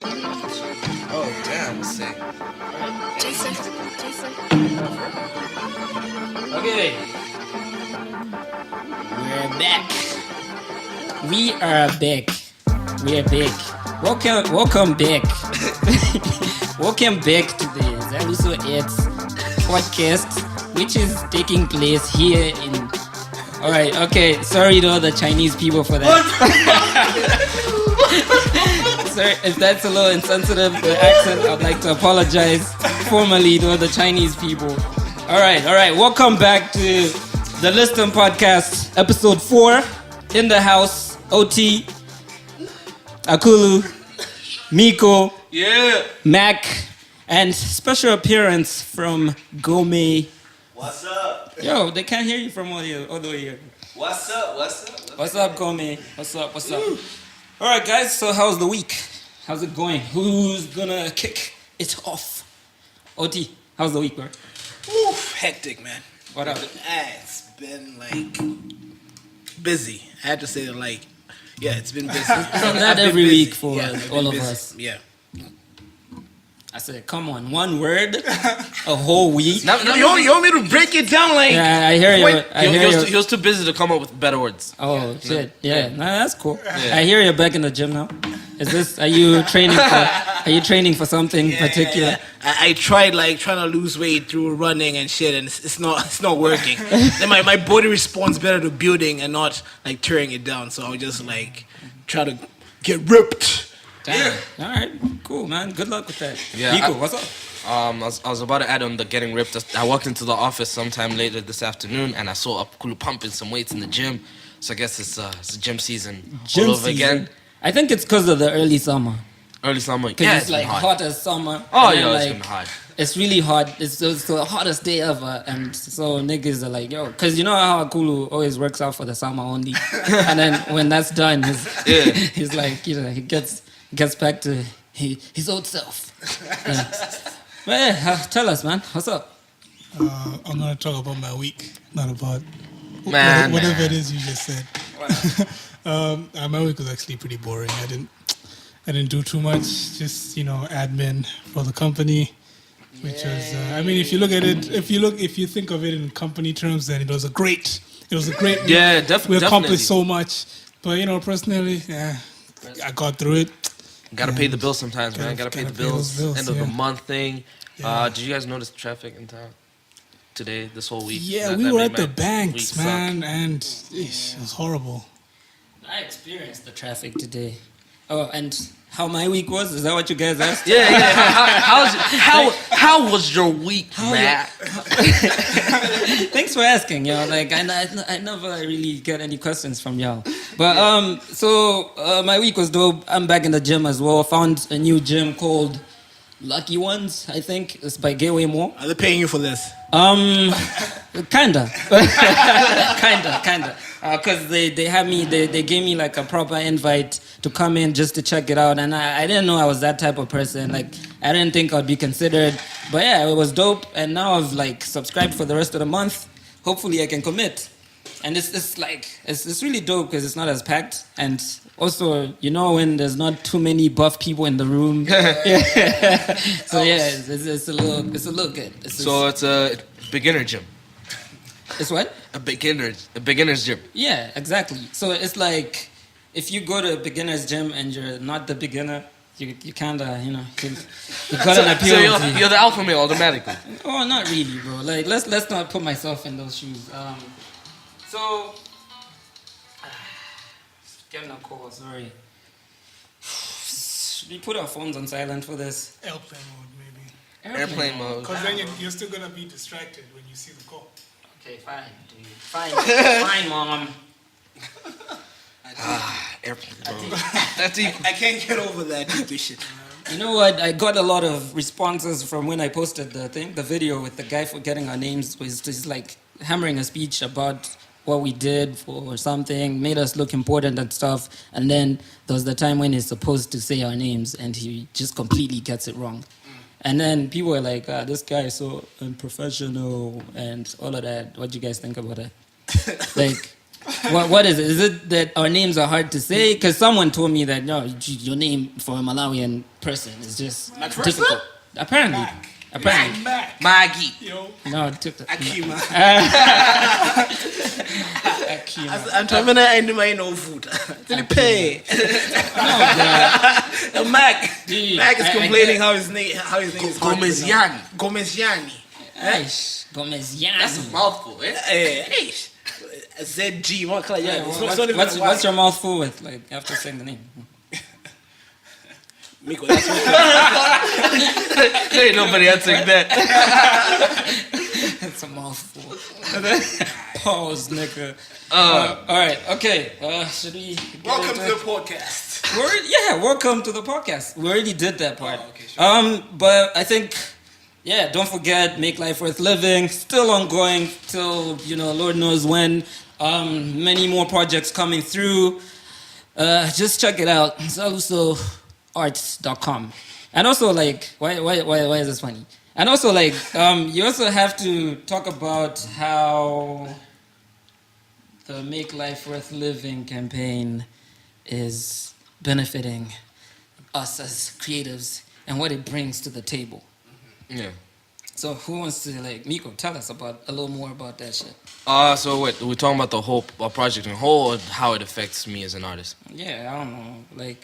Oh, damn, let's see. Jason. Okay. We're back. We are back. Welcome back. Welcome back to the Zaluso Ads podcast, which is taking place here in... Alright, okay. Sorry to all the Chinese people for that. Sorry, if that's a little insensitive, the accent, I'd like to apologize formally to all the Chinese people. Alright. Welcome back to the Liston Podcast, episode 4. In the house, OT, Akulu, Miko, Mac, and special appearance from Gome. What's up? Yo, they can't hear you from all the way here. What's up? What's up, Gome? What's up? Alright, guys, so how's the week? How's it going? Who's gonna kick it off? OT, how's the week, bro? Oof, hectic, man. What up? It's been, busy. I had to say that, it's been busy. So not every week for all of us. Yeah. I said, come on, one word, a whole week. You want me to break it down, Yeah, I hear you. He was too busy to come up with better words. Oh shit! Yeah, nah, that's cool. Yeah. I hear you're back in the gym now. Are you training for something particular? Yeah. I tried trying to lose weight through running and shit, and it's not working. Then my body responds better to building and not tearing it down. So I'll just try to get ripped. Damn. All right, cool, man. Good luck with that. Yeah, Nico, what's up? I was about to add on the getting ripped. I walked into the office sometime later this afternoon, and I saw Kulu pumping some weights in the gym. So I guess it's gym season all over again. I think it's because of the early summer. Early summer, Because it's hot as summer. Oh and yeah, then, it's been hot. It's really hot. It's the hottest day ever, and so niggas are yo, because you know how Akulu always works out for the summer only, and then when that's done, he's he gets back to his old self. Yeah. But yeah, tell us, man, what's up? I'm gonna talk about my week, not about whatever it is you just said. My week was actually pretty boring. I didn't do too much. Just admin for the company, which was. If you look at it, if you think of it in company terms, then it was a great week. Yeah, definitely. We accomplished so much, but personally, I got through it. Gotta pay the bills sometimes, man. Gotta pay the bills. End of the month thing. Yeah. Did you guys notice the traffic in town today, this whole week? Yeah, we were at the banks, man, and it was horrible. I experienced the traffic today. Oh, and how my week was? Is that what you guys asked? Yeah. How was your week, Matt? Thanks for asking, yo. I never really get any questions from y'all. But my week was dope. I'm back in the gym as well. Found a new gym called Lucky Ones, I think. It's by Gateway Mall. Are they paying you for this? Kinda. Because they had me, they gave me a proper invite to come in just to check it out. And I didn't know I was that type of person. I didn't think I'd be considered. But yeah, it was dope. And now I've subscribed for the rest of the month. Hopefully I can commit. And it's really dope because it's not as packed. And also, when there's not too many buff people in the room. So yeah, it's a little good. It's a beginner gym. It's what? A beginner's gym. Yeah, exactly. So it's if you go to a beginner's gym and you're not the beginner, you kind of, you got an appeal. So you're the alpha male automatically. Oh, not really, bro. Let's not put myself in those shoes. Getting a call, sorry. Should we put our phones on silent for this? Airplane mode, maybe. Airplane mode. Because then you're still gonna be distracted when you see the call. Okay, fine, dude. Fine, mom. Airplane mode. I can't get over that stupid shit. You know what? I got a lot of responses from when I posted the video with the guy forgetting our names. Was just hammering a speech about what we did for something, made us look important and stuff. And then there was the time when he's supposed to say our names and he just completely gets it wrong. And then people were like, this guy is so unprofessional and all of that. What do you guys think about that? What is it? Is it that our names are hard to say? Because someone told me that no, your name for a Malawian person is just difficult. Apparently. Maggie. Yo. No, it took the Akima. Akima. I'm trying to end my no food. Did he pay? Mac is complaining how his name is Gomeziani. Gomeziani. Aish, Gomeziani. That's a mouthful, eh? ZG. What color? Yeah. What's your mouth full with? Like after saying the name. Miko, that's what. Ain't nobody answering that. It's a mouthful. Pause, nigga. All right, okay. Should we? Welcome to the podcast. Welcome to the podcast. We already did that part. Oh, okay, sure. But I think, don't forget, make life worth living. Still ongoing till Lord knows when. Many more projects coming through. Just check it out. It's also arts.com. And also, like, why is this funny? And also, like, you also have to talk about how the Make Life Worth Living campaign is benefiting us as creatives and what it brings to the table. Yeah. So who wants to, like, Miko, tell us a little more about that shit. So wait, we're talking about the whole project in whole, or how it affects me as an artist? Yeah, I don't know, like.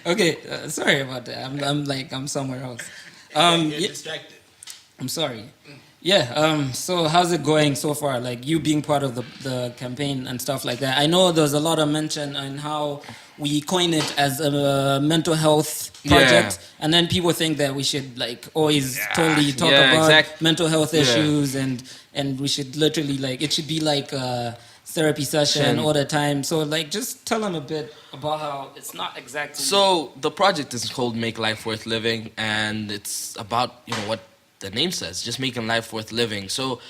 Okay, sorry about that. I'm somewhere else. You're distracted. I'm sorry. Yeah. So how's it going so far? Like you being part of the campaign and stuff like that. I know there's a lot of mention on how we coin it as a mental health project, and then people think that we should like always totally talk about mental health issues, and we should literally like it should be like a therapy session all the time. So like just tell them a bit about how it's not exactly. So the project is called Make Life Worth Living, and it's about what the name says, just making life worth living. So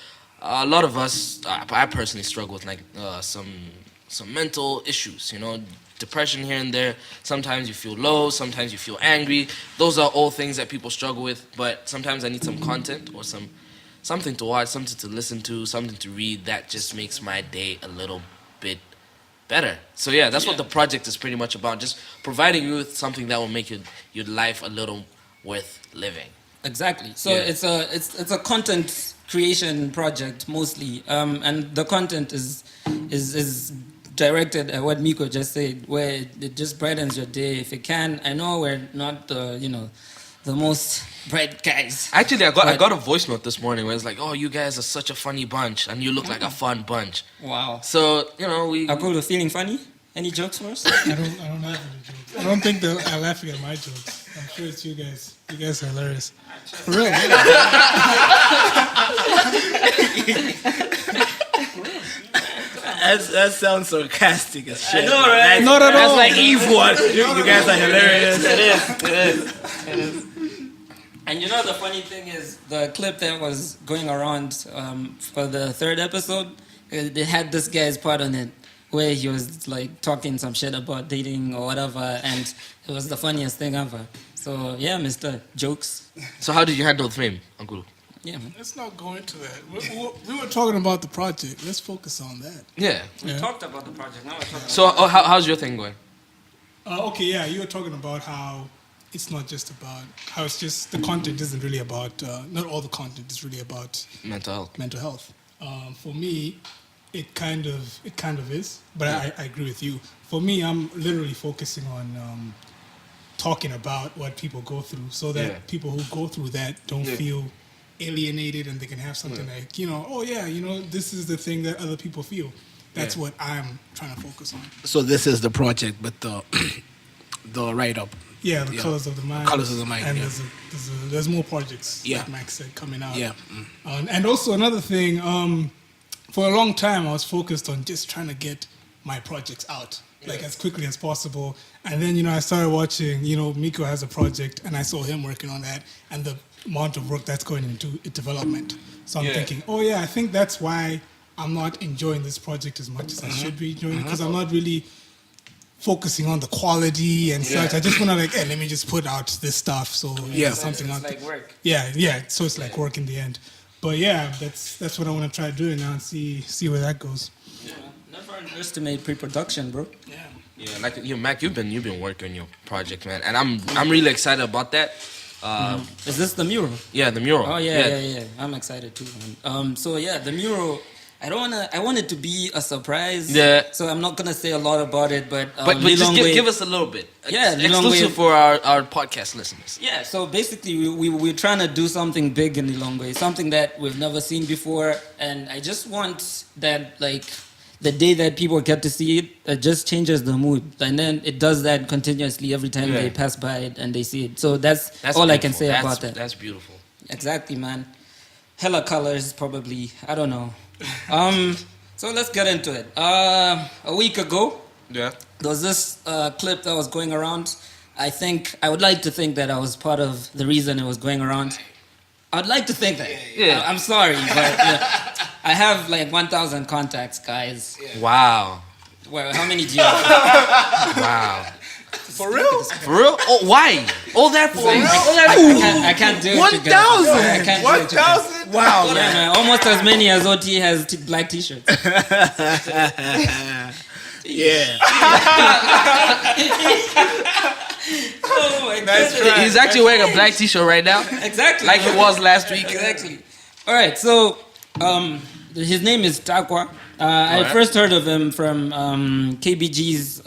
a lot of us, I personally struggle with like some mental issues, depression here and there. Sometimes you feel low, sometimes you feel angry. Those are all things that people struggle with, but sometimes I need some content or something to watch, something to listen to, something to read that just makes my day a little bit better. So yeah, that's what the project is pretty much about, just providing you with something that will make your life a little worth living. Exactly. So it's a content creation project mostly, and the content is directed at what Miko just said, where it just brightens your day if it can. I know we're not the most bright guys. Actually, I got a voice note this morning where it's like, "Oh, you guys are such a funny bunch, and you look like a fun bunch." Wow. So we. Are you feeling funny? Any jokes for us? I don't have any jokes. I don't think they're laughing at my jokes. I'm sure it's you guys. You guys are hilarious. For real. That sounds sarcastic as shit. I know, right? Not at all. That's like evil. You guys are hilarious. It is. And the funny thing is, the clip that was going around for the third episode, they had this guy's part on it, where he was like talking some shit about dating or whatever, and it was the funniest thing ever. So yeah, Mr. Jokes. So how did you handle the fame, Uncle? Yeah, man. Let's not go into that. We were talking about the project. Let's focus on that. Yeah. We talked about the project. Now we're talking about So how's your thing going? Okay, yeah, you were talking about how it's not just about how it's just the content isn't really about not all the content is really about Mental health. For me, it kind of is, but I agree with you. For me, I'm literally focusing on talking about what people go through, so that people who go through that don't feel alienated, and they can have something like this is the thing that other people feel. That's what I'm trying to focus on. So this is the project, but the write up. Yeah, the Colors of the Mind. Colors of the Mind. And there's more projects, like Max said, coming out. Yeah. And also another thing, for a long time I was focused on just trying to get my projects out, like as quickly as possible. And then, I started watching, Miko has a project, and I saw him working on that, and the amount of work that's going into development. So I'm thinking, I think that's why I'm not enjoying this project as much as I should be enjoying it, because I'm not really focusing on the quality and such. I just want to let me just put out this stuff. So something it's out like work. Yeah. So it's like work in the end. But yeah, that's what I want to try doing now and see where that goes. Yeah, never underestimate pre-production, bro. Yeah, like Mac, you've been working on your project, man, and I'm really excited about that. Is this the mural? Yeah, the mural. Oh yeah. I'm excited too, man. So yeah, the mural. I want it to be a surprise. Yeah. So I'm not gonna say a lot about it, but But just give us a little bit. Yeah, exclusive for our podcast listeners. Yeah. So basically, we're trying to do something big in Lilongwe, something that we've never seen before, and I just want that, like, the day that people get to see it, it just changes the mood, and then it does that continuously every time they pass by it and they see it. So that's all beautiful. I can say about that. That's beautiful. Exactly, man. Hella colors, probably. I don't know. So let's get into it. A week ago, there was this clip that was going around. I would like to think that I was part of the reason it was going around. I'd like to think that. Yeah. I'm sorry, but I have like 1,000 contacts, guys. Yeah. Wow. Well, how many do you have? Wow. For real? For real? Oh, why? All that for? I can't do it. 1,000? 1,000? Wow, yeah, man. Almost as many as OT has black t-shirts. Yeah. Oh my goodness. Right. He's actually wearing a black t-shirt right now. Exactly. Like it was last week. Exactly. All right, so his name is Taqwa. I first heard of him from KBG's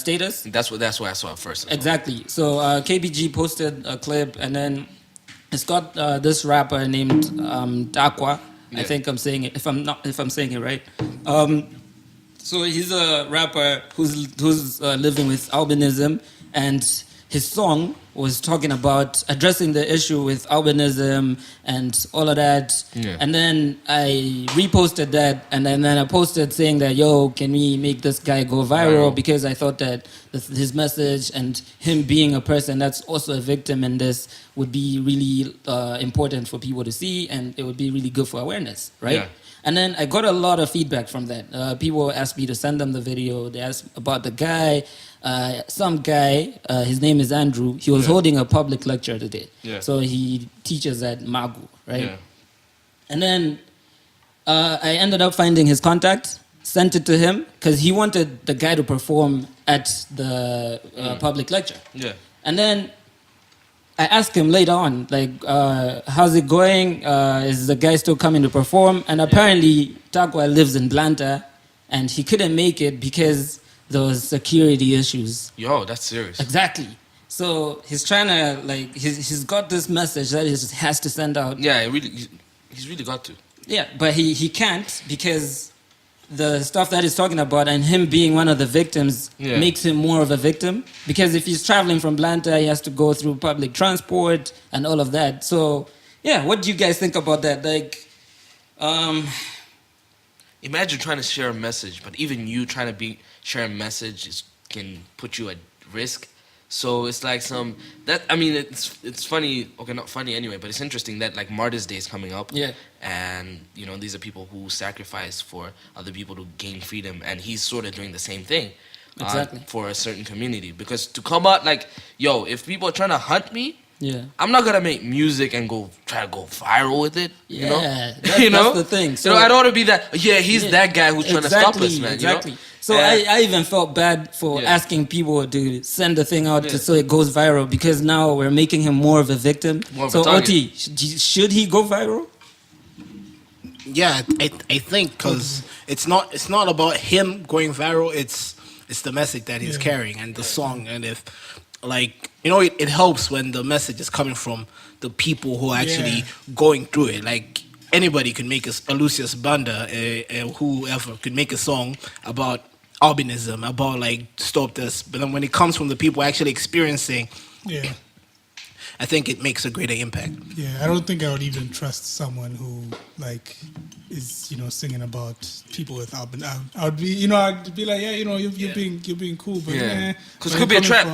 status. That's where I saw it first. Exactly. So KBG posted a clip, and then it's got this rapper named Taqwa. I think I'm saying it. If I'm saying it right. So he's a rapper who's living with albinism, and his song was talking about addressing the issue with albinism and all of that. Yeah. And then I reposted that, and then I posted saying that, yo, can we make this guy go viral? Because I thought that his message and him being a person that's also a victim in this would be really important for people to see, and it would be really good for awareness, right? Yeah. And then I got a lot of feedback from that. People asked me to send them the video. They asked about the guy. Some guy, his name is Andrew. He was holding a public lecture today. Yeah. So he teaches at Magu, right? Yeah. And then I ended up finding his contact, sent it to him, because he wanted the guy to perform at the public lecture. Yeah. And then I asked him later on, like, how's it going? Is the guy still coming to perform? And apparently, Taqwa lives in Blanta, and he couldn't make it because there was security issues. Yo, that's serious. Exactly. So he's trying to, like, he's got this message that he has to send out. Yeah, he's really got to. Yeah, but he can't, because the stuff that he's talking about and him being one of the victims makes him more of a victim. Because if he's traveling from Blanta, he has to go through public transport and all of that. So, yeah, what do you guys think about that? Like, imagine trying to share a message, but even you trying to share a message can put you at risk. So it's like it's funny, okay, not funny anyway, but it's interesting that like Martyrs Day is coming up. Yeah. And, you know, these are people who sacrifice for other people to gain freedom. And he's sort of doing the same thing for a certain community. Because to come out like, yo, if people are trying to hunt me, I'm not going to make music and try to go viral with it. Yeah, you know? That's the thing. So, I don't want to be that, he's that guy who's trying to stop us, man. Exactly. You know? So I even felt bad for asking people to send the thing out so it goes viral, because now we're making him more of a victim. So OT, should he go viral? Yeah, I think because it's not about him going viral. It's the message that he's carrying and the song. And if, like, you know, it helps when the message is coming from the people who are actually going through it. Like, anybody could make a Lucius Banda, whoever could make a song about albinism, about like stop this. But then when it comes from the people actually experiencing, I think it makes a greater impact. Yeah, I don't think I would even trust someone who like is, you know, singing about people with albinism. I'd be like, you're being cool, but because it could be a trap.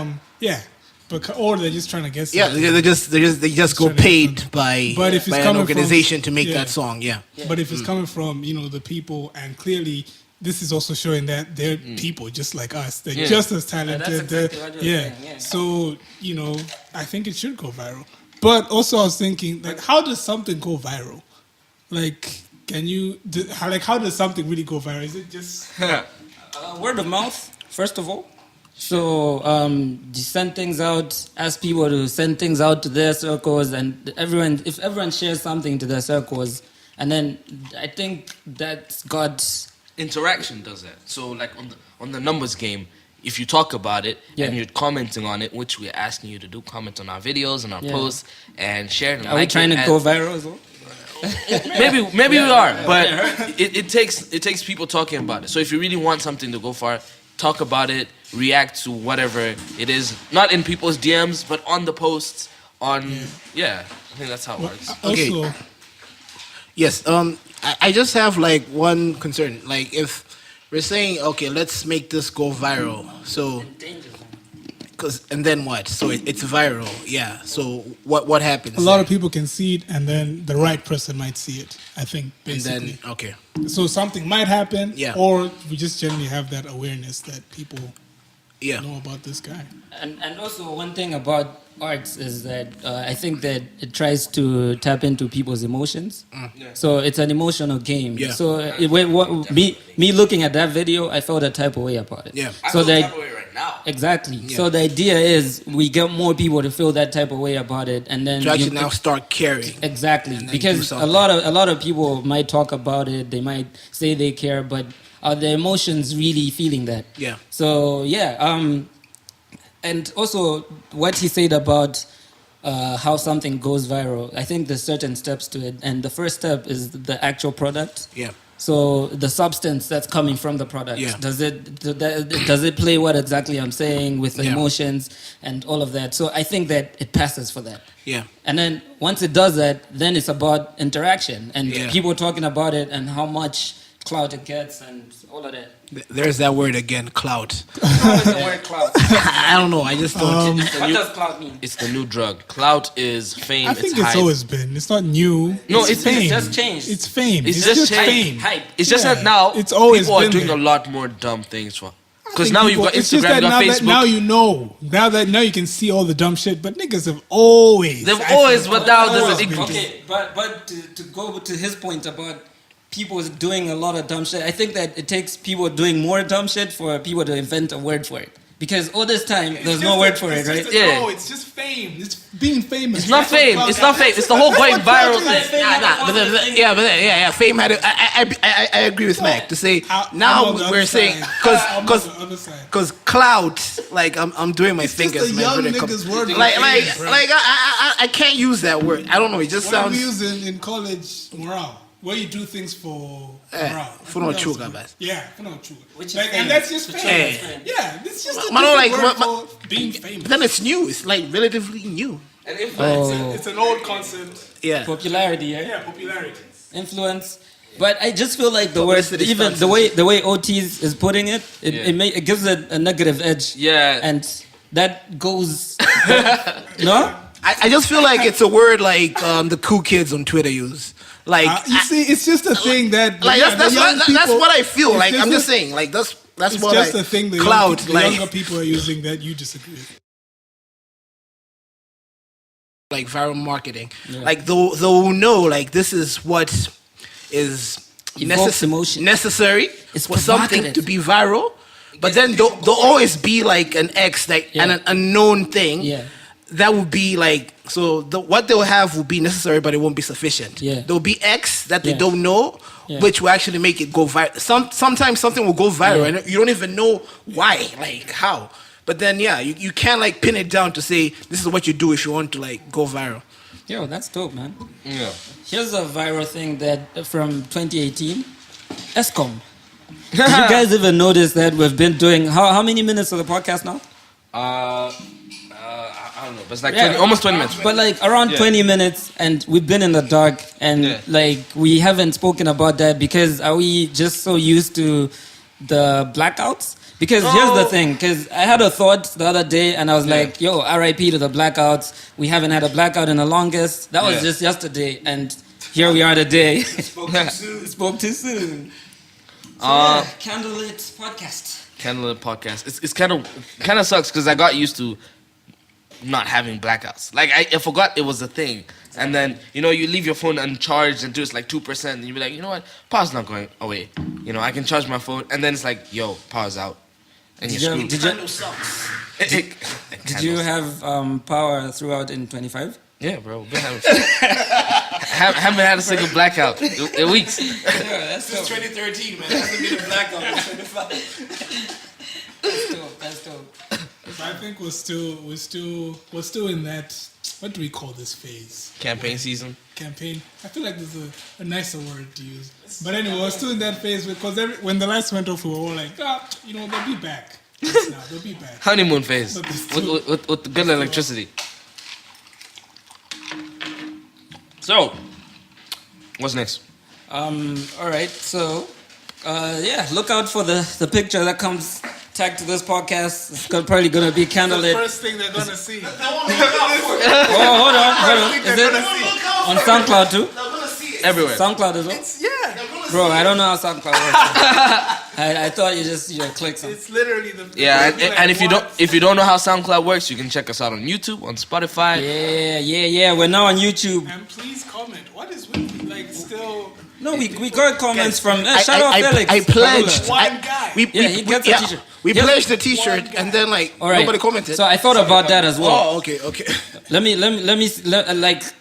Or they're just trying to get. Yeah, they just go paid by an organization to make that song. Yeah. But if it's coming from, you know, the people, and clearly this is also showing that they're people just like us. They're just as talented. So, you know, I think it should go viral. But also I was thinking, like, how does something go viral? Like, how does something really go viral? Is it just Word of mouth, first of all. So you send things out, ask people to send things out to their circles, and if everyone shares something to their circles, and then I think that's got Interaction does that. So like on the numbers game, if you talk about it and you're commenting on it, which we're asking you to do, comment on our videos and our posts and share it. And Are we trying to go viral as well? maybe we are, but it takes people talking about it. So if you really want something to go far, talk about it, react to whatever it is, not in people's DMs, but on the posts. I think that's how it works. Okay. also? Yes. I just have like one concern. Like if we're saying, okay, let's make this go viral. So, and then what? So it's viral. Yeah. So what happens? A lot of people can see it, and then the right person might see it. I think basically. And then okay. So something might happen, Yeah. or we just generally have that awareness that people Yeah. know about this guy. And also one thing about arts is that I think that it tries to tap into people's emotions. So it's an emotional game. Yeah. So me looking at that video, I felt a type of way about it. Yeah. So I feel that way right now. exactly. Yeah. So the idea is we get more people to feel that type of way about it, and then To actually now start caring. exactly, and then because do a something. lot of people might talk about it, they might say they care, but are the emotions really feeling that? Yeah. So and also what he said about how something goes viral, I think there's certain steps to it, and the first step is the actual product. Yeah. So the substance that's coming from the product, Yeah. does it play what exactly I'm saying with the Yeah. emotions and all of that? So I think that it passes for that. Yeah. And then once it does that, then it's about interaction and Yeah. people talking about it and how much clout it gets and all of that. There's that word again, clout. What is the word clout? I don't know. I just don't. What does clout mean? It's the new drug. Clout is fame. I think it's it's hype. always been. It's not new. No, it's it's fame. just changed. It's fame. It's It's, just just hype. fame. Hype. It's just Yeah. that now It's always people are been doing there. a lot more dumb things for. I Because think now people- you've got it's just Instagram, that you got now Facebook. That now you know. Now you can see all the dumb shit. But niggas have always. They've I always, think, but now there's always an been Okay, but to go to his point about people doing a lot of dumb shit, I think that it takes people doing more dumb shit for people to invent a word for it. Because all this time, there's no word for it, right? Yeah. No, it's just fame. It's being famous. It's not fame. It's not fame. It's the whole going viral thing. Yeah. Fame had. I agree with Mac to say I'm now on the we're other saying side. I'm on the other side. because clout, like I'm doing my It's fingers. just a man, young when it nigga's comes- word. I can't use that word. I don't know. It just What we sounds. use in college morale, where you do things for morale. for no chuga, guys. Yeah, for no chuga. Which is Like, fame. and that's just For fame. chuga is fame. Yeah, it's just a Man, different like, word but- for being famous. But then it's new. It's like relatively new. It's an old concept. Yeah. Popularity, yeah? Yeah, popularity. Influence. But I just feel like the word, Publicity even stunts the way Otis is putting it, it gives it a negative edge. Yeah. And that goes, no? I just feel like it's a word like the cool kids on Twitter use. Like You see, it's just a thing that like yeah, that's the young that's people- what I feel it's like. I'm just a- saying like that's It's what just I a thing the cloud the like younger people are using that you disagree with. like viral marketing. Like they'll know like this is what is Evokes emotion. necessary It's for something provocative. to be viral. But then there'll always be like an X like and an unknown thing. Yeah. That would be like so. What they'll have will be necessary, but it won't be sufficient. Yeah. There'll be X that they Yeah. don't know, Yeah. which will actually make it go viral. Sometimes something will go viral, and you don't even know why, like how. But then you can't like pin it down to say this is what you do if you want to like go viral. Yo, that's dope, man. Yeah. Here's a viral thing that from 2018, ESCOM. Did you guys even notice that we've been doing, how many minutes of the podcast now? I don't know, but it's like 20, almost 20 minutes. But like around 20 minutes, and we've been in the dark, and like we haven't spoken about that because are we just so used to the blackouts? Because here's the thing, because I had a thought the other day, and I was like, yo, RIP to the blackouts. We haven't had a blackout in the longest. That was just yesterday, and here we are today. Spoke too soon. So, Candlelit podcast. Candlelit podcast. It's kind of sucks because I got used to not having blackouts. Like I forgot it was a thing. And then, you know, you leave your phone uncharged until it's like 2%, and you be like, you know what, power's not going away. You know, I can charge my phone, and then it's like, yo, power's out. And you're screwed. Did you have power throughout in 25? Yeah, bro. Haven't had a single blackout in weeks. Yeah, that's since 2013, man. Hasn't been a blackout in 25. That's dope. I think we're still in that. What do we call this phase? Campaign season. Campaign. I feel like there's a nicer word to use. But anyway, we're still in that phase because when the lights went off, we were all like, you know, they'll be back. Now, they'll be back. Honeymoon phase with the good electricity. So, what's next? All right. So, look out for the picture that comes tagged to this podcast. It's probably gonna be candlelit. The first thing they're gonna see. Oh, hold on. Is it on SoundCloud too? They're gonna see it. Everywhere. SoundCloud as well. Bro, I don't know how SoundCloud works. I thought you click something. It's literally the. Yeah, and if you don't know how SoundCloud works, you can check us out on YouTube, on Spotify. Yeah. We're now on YouTube. And please comment. What is with you? Like still. No, we got comments from. Shout out Felix. I pledged. One guy. He gets a t-shirt. We pledged the t-shirt, and then nobody commented. So I thought about that as well. Oh, okay.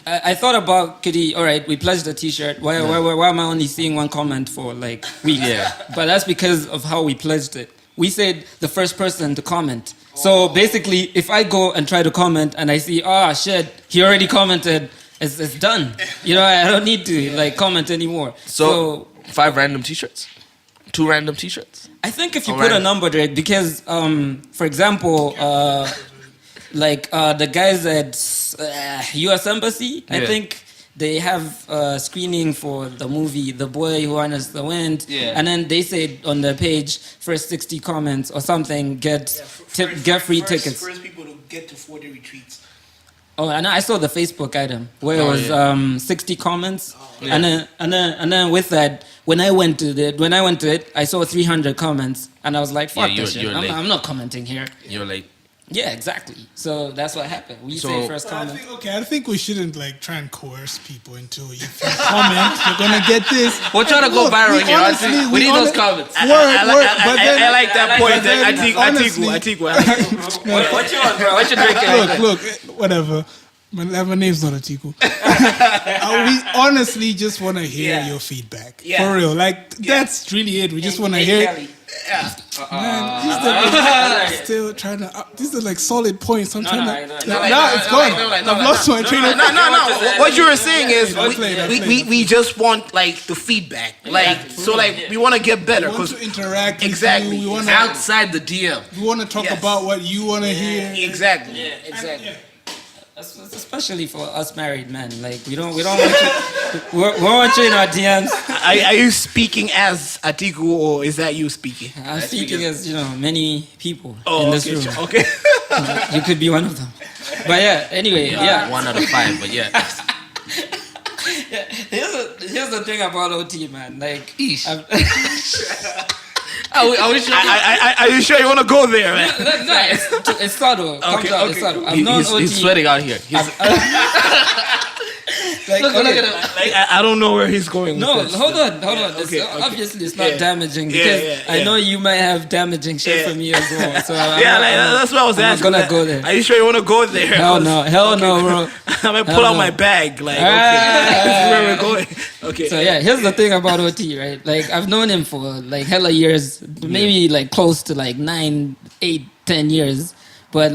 I thought about Kitty. All right, we pledged the t-shirt. Why am I only seeing one comment for like weeks? Yeah. But that's because of how we pledged it. We said the first person to comment. So basically, if I go and try to comment and I see, shit, he already commented. It's done. You know, I don't need to comment anymore. So 5 random t-shirts? 2 random t-shirts? I think if you put a number there, because for example, the guys at U.S. Embassy, I think they have a screening for the movie The Boy Who Harnessed the Wind, and then they say on the page, first 60 comments or something get free tickets. First people to get to 40 retreats. Oh, and I saw the Facebook item where it was 60 comments, and then with that, when I went to it, I saw 300 comments, and I was like, "Fuck this shit! I'm not commenting here." You're late. Yeah, exactly. So that's what happened. We say first comment. I think we shouldn't try and coerce people into if you comment, you're gonna get this. We're trying to go viral here. We need those comments. I like that point. I think. What you want, bro? What you drinking? Look, whatever. My name's not Atiku. We honestly just want to hear your feedback. Yeah. For real. That's really it. We just want to hear it. Man, still trying to. These are solid points. I'm trying to. Now it's gone. I've lost my train of thought. No. What you were saying is we just want the feedback. We want to get better. We want to interact. Exactly. We want outside the DM. We want to talk about what you want to hear. Exactly. Yeah, exactly. Especially for us married men, we don't want you. We want you in our DMs. Are you speaking as Atiku, or is that you speaking? I'm speaking as many people in this room. Okay. You could be one of them. But anyway, 1 out of 5, but Here's the thing about OT, man. Are you sure you want to go there, man? No, it's subtle. Okay. It's subtle. He's sweating out here. Look at him. I don't know where he's going. No, with this. hold on. Obviously, it's not damaging because I know you might have damaging shit for me as well. So that's what I was asking. I'm gonna go there. Are you sure you want to go there? Hell no, bro. I'm gonna pull out my bag. Okay, this is where we're going. Okay. So here's the thing about OT, right? I've known him for hella years, maybe close to 9, 8, 10 years, but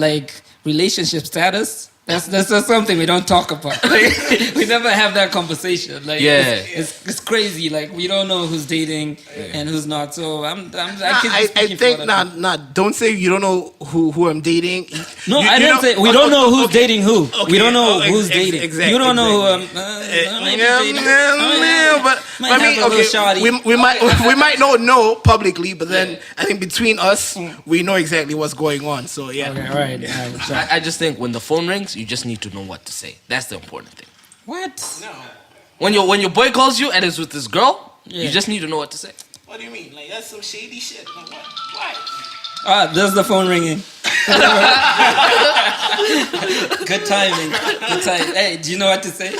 relationship status. That's just something we don't talk about. We never have that conversation. It's crazy. We don't know who's dating and who's not. So I think don't say you don't know who I'm dating. No, I didn't say we don't know who's dating who. We don't know who's dating. Exactly. You don't know who I'm we might not know publicly, but then I think between us we know exactly what's going on. So yeah. Okay, all right. I just think when the phone rings, you just need to know what to say. That's the important thing. What? No. When your boy calls you and is with this girl, you just need to know what to say. What do you mean? That's some shady shit. What? Why? There's the phone ringing. Good timing. Good time. Hey, do you know what to say?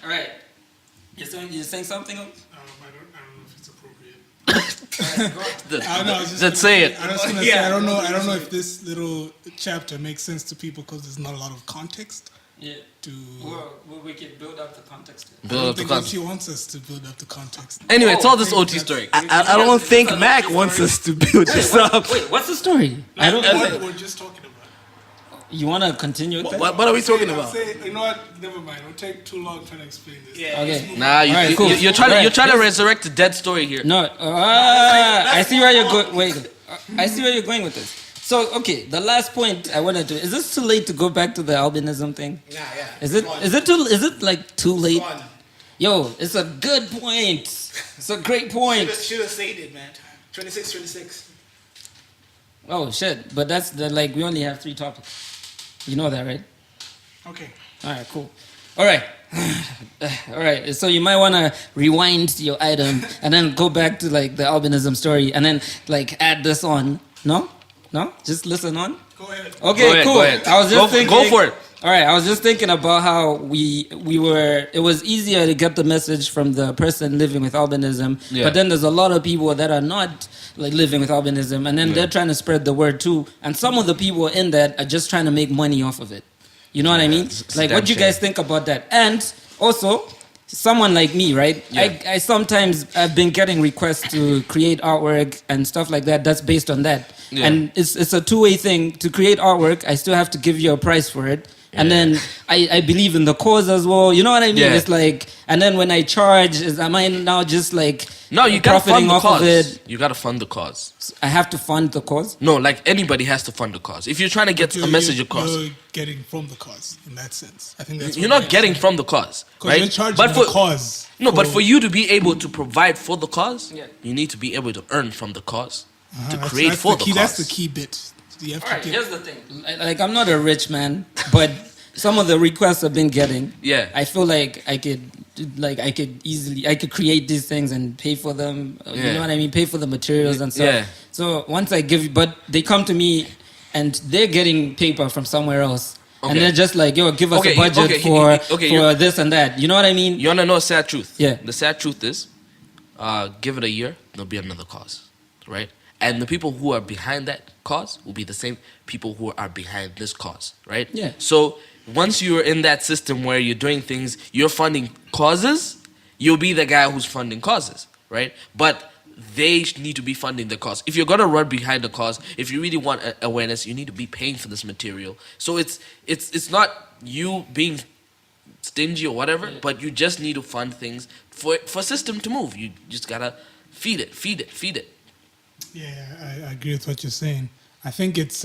All right. You're saying something else? I don't know if it's appropriate. Let's say it. I was gonna say I don't know if this little chapter makes sense to people because there's not a lot of context. Yeah. Well, we can build up the context. I don't think OT wants us to build up the context. Anyway, tell this OT story. I don't think Mac wants us to build this up. Wait, what's the story? I don't know what we're just talking about. You want to continue with that? What are we talking about? You know what? Never mind. It'll take too long trying to explain this. Yeah. Okay. Nah, you're trying to resurrect a dead story here. No, I see where you're going. Wait, I see where you're going with this. So, okay, the last point I wanted to. Is this too late to go back to the albinism thing? Yeah. Is it like too late? Yo, it's a good point. It's a great point. Should have said it, man. 26. Oh shit! But that's like we only have 3 topics. You know that, right? Okay. All right, cool. All right. All right. So you might want to rewind your item and then go back to like the albinism story and then like add this on. No? Just listen on. Go ahead. Okay, cool. Go ahead. I was just thinking. Go for it. All right. I was just thinking about how we were. It was easier to get the message from the person living with albinism, but then there's a lot of people that are not like living with albinism, and then they're trying to spread the word too. And some of the people in that are just trying to make money off of it. You know what I mean? Like, what do you guys think about that? And also, someone like me, right? Yeah. I sometimes I've been getting requests to create artwork and stuff like that. That's based on that. Yeah. And it's a two-way thing. To create artwork, I still have to give you a price for it. And then I believe in the cause as well. You know what I mean? Yeah. It's like, and then when I charge, am I now just like no? You gotta fund the cause. Of it? You gotta fund the cause. I have to fund the cause. No, like anybody has to fund the cause. If you're trying to get a message across, you're getting from the cause in that sense. I think that's you're not getting from the cause, right? You're charging the cause. No, but for you to be able to provide for the cause, you need to be able to earn from the cause to create for the cause. That's the key bit. You have All right, here's the thing. Like, I'm not a rich man, but some of the requests I've been getting, I feel like I could create these things and pay for them. You know what I mean? Pay for the materials and stuff. Yeah. So once I give, but they come to me and they're getting paper from somewhere else. And they're just like, yo, give us a budget for this and that. You know what I mean? You want to know a sad truth? Yeah. The sad truth is, give it a year, there'll be another cause, right? And the people who are behind that cause will be the same people who are behind this cause, right? Yeah. So once you're in that system where you're doing things, you're funding causes, you'll be the guy who's funding causes, right? But they need to be funding the cause. If you're gonna run behind the cause, if you really want awareness, you need to be paying for this material. So it's not you being stingy or whatever, but you just need to fund things for system to move. You just gotta feed it. Yeah, I agree with what you're saying. I think it's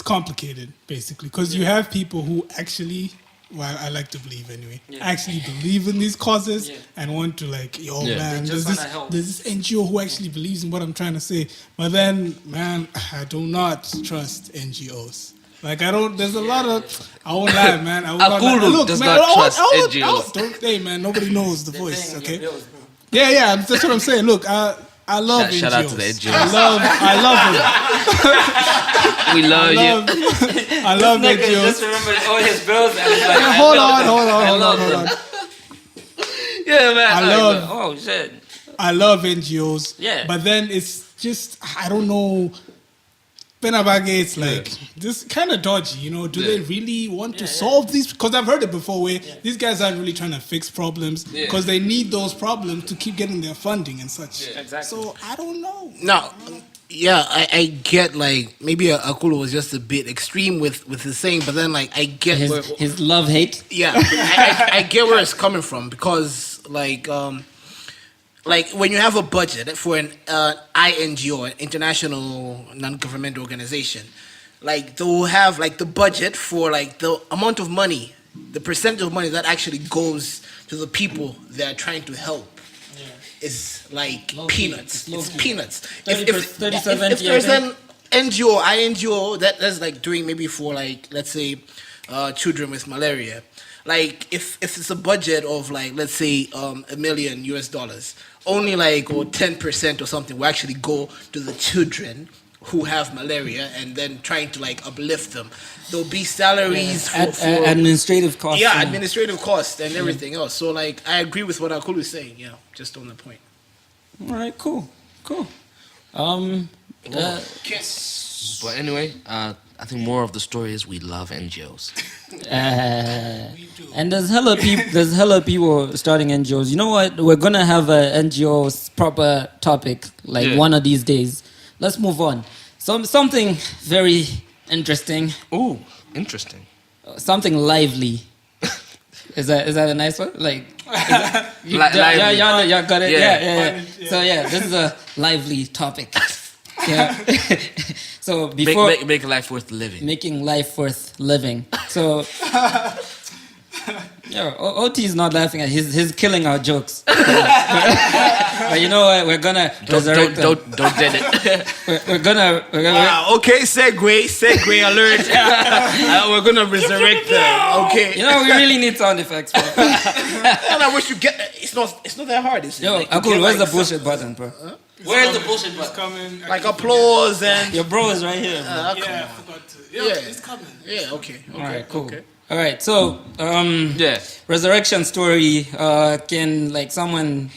complicated basically because you have people who actually, well, I like to believe anyway, actually believe in these causes and want to like, yo, man, there's this NGO who actually believes in what I'm trying to say. But then, man, I do not trust NGOs. Like there's a lot of, I won't lie, man. Akulu does not trust NGOs. Hey, man, nobody knows the voice, okay? Yeah, that's what I'm saying. Look, I love NGOs. Shout out to the NGOs. I love them. We love you. I love NGOs. Just remember all his bills. And he's like, hold on. Yeah, man. Oh shit. I love NGOs. Yeah. But then it's just, I don't know. Penabage, it's like just kind of dodgy, you know. Do they really want to solve these? Because I've heard it before where these guys aren't really trying to fix problems because they need those problems to keep getting their funding and such. Yeah, exactly. So I don't know. No, I get like maybe Akulu was just a bit extreme with his saying, but then like I get his love hate. Yeah, I get where it's coming from because like when you have a budget for an INGO, an international non-governmental organization, like they'll have like the budget for like the amount of money, the percentage of money that actually goes to the people they're trying to help is like peanuts. It's peanuts. If there's an NGO, INGO that's like doing maybe for like let's say children with malaria. Like if it's a budget of like let's say $1 million, only like or 10% or something will actually go to the children who have malaria and then trying to like uplift them. There'll be salaries for administrative costs. Yeah, administrative costs and everything else. So like I agree with what Akulu is saying. Yeah, just on the point. All right, cool. But anyway, I think more of the story is we love NGOs. And there's hella people starting NGOs. You know what? We're gonna have a NGOs proper topic like one of these days. Let's move on. Something very interesting. Ooh, interesting. Something lively. Is that a nice one? Like, y'all got it. Yeah. So this is a lively topic. Yeah. So before make life worth living. Making life worth living. So OT is not laughing at. He's killing our jokes. But you know what? We're gonna resurrect them. Don't dead it. We're gonna. Wow. Okay. Segue alert. We're gonna resurrect them. Okay. You know we really need sound effects. Bro. And I wish you get. It's not that hard. Is it? Yo, like, Akul, where's the bullshit button, bro? Where's the bullshit It's button? coming. like applause and. Your bro is right here. I forgot to. Yeah, it's coming. Yeah. Okay. All right. Cool. Okay. All right. So resurrection story. Can like someone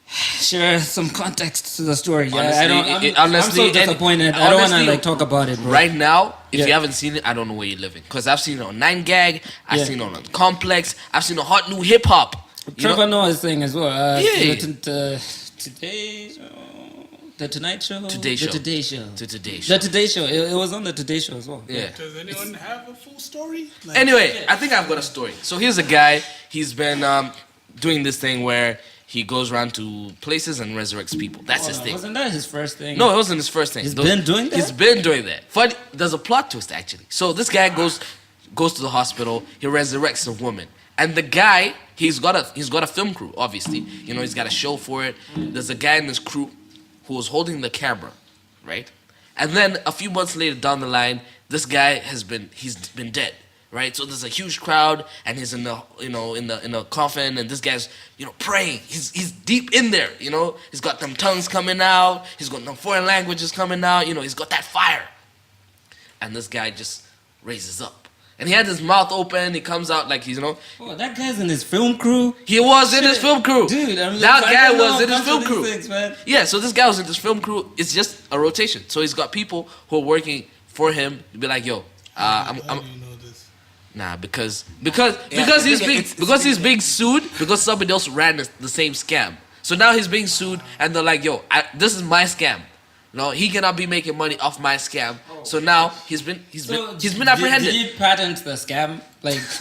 share some context to the story? Honestly, I'm so disappointed. I don't want to like talk about it, bro. Right now, if you haven't seen it, I don't know where you're living. Because I've seen it on 9gag, I've seen it on Complex, I've seen a hot new hip hop. Trevor Noah is saying as well. Yeah. The Tonight Show? Today Show. The Today Show. To Today Show. The Today Show. It was on the Today Show as well. Yeah. Does anyone have a full story? Like, Anyway, I think I've got a story. So here's a guy. He's been doing this thing where he goes around to places and resurrects people. That's his thing. Wasn't that his first thing? No, it wasn't his first thing. He's been doing that? He's been doing that. Funny, there's a plot twist actually. So this guy goes to the hospital. He resurrects a woman, and the guy he's got a film crew. Obviously, you know he's got a show for it. There's a guy in this crew who was holding the camera, right? And then a few months later down the line, this guy he's been dead, right? So there's a huge crowd, and he's in the coffin, and this guy's praying. He's deep in there, He's got them tongues coming out. He's got them foreign languages coming out. He's got that fire. And this guy just raises up. And he had his mouth open. He comes out like Oh, that guy's in his film crew? He was in his film crew. Dude, that guy was in his film crew. Things, man. Yeah, so this guy was in his film crew. It's just a rotation. So he's got people who are working for him to be like, yo, how do you know this? Nah, because he's being sued because somebody else ran the same scam. So now he's being sued, and they're like, yo, this is my scam. No, he cannot be making money off my scam. So now he's been apprehended. Did he patent the scam? Like, is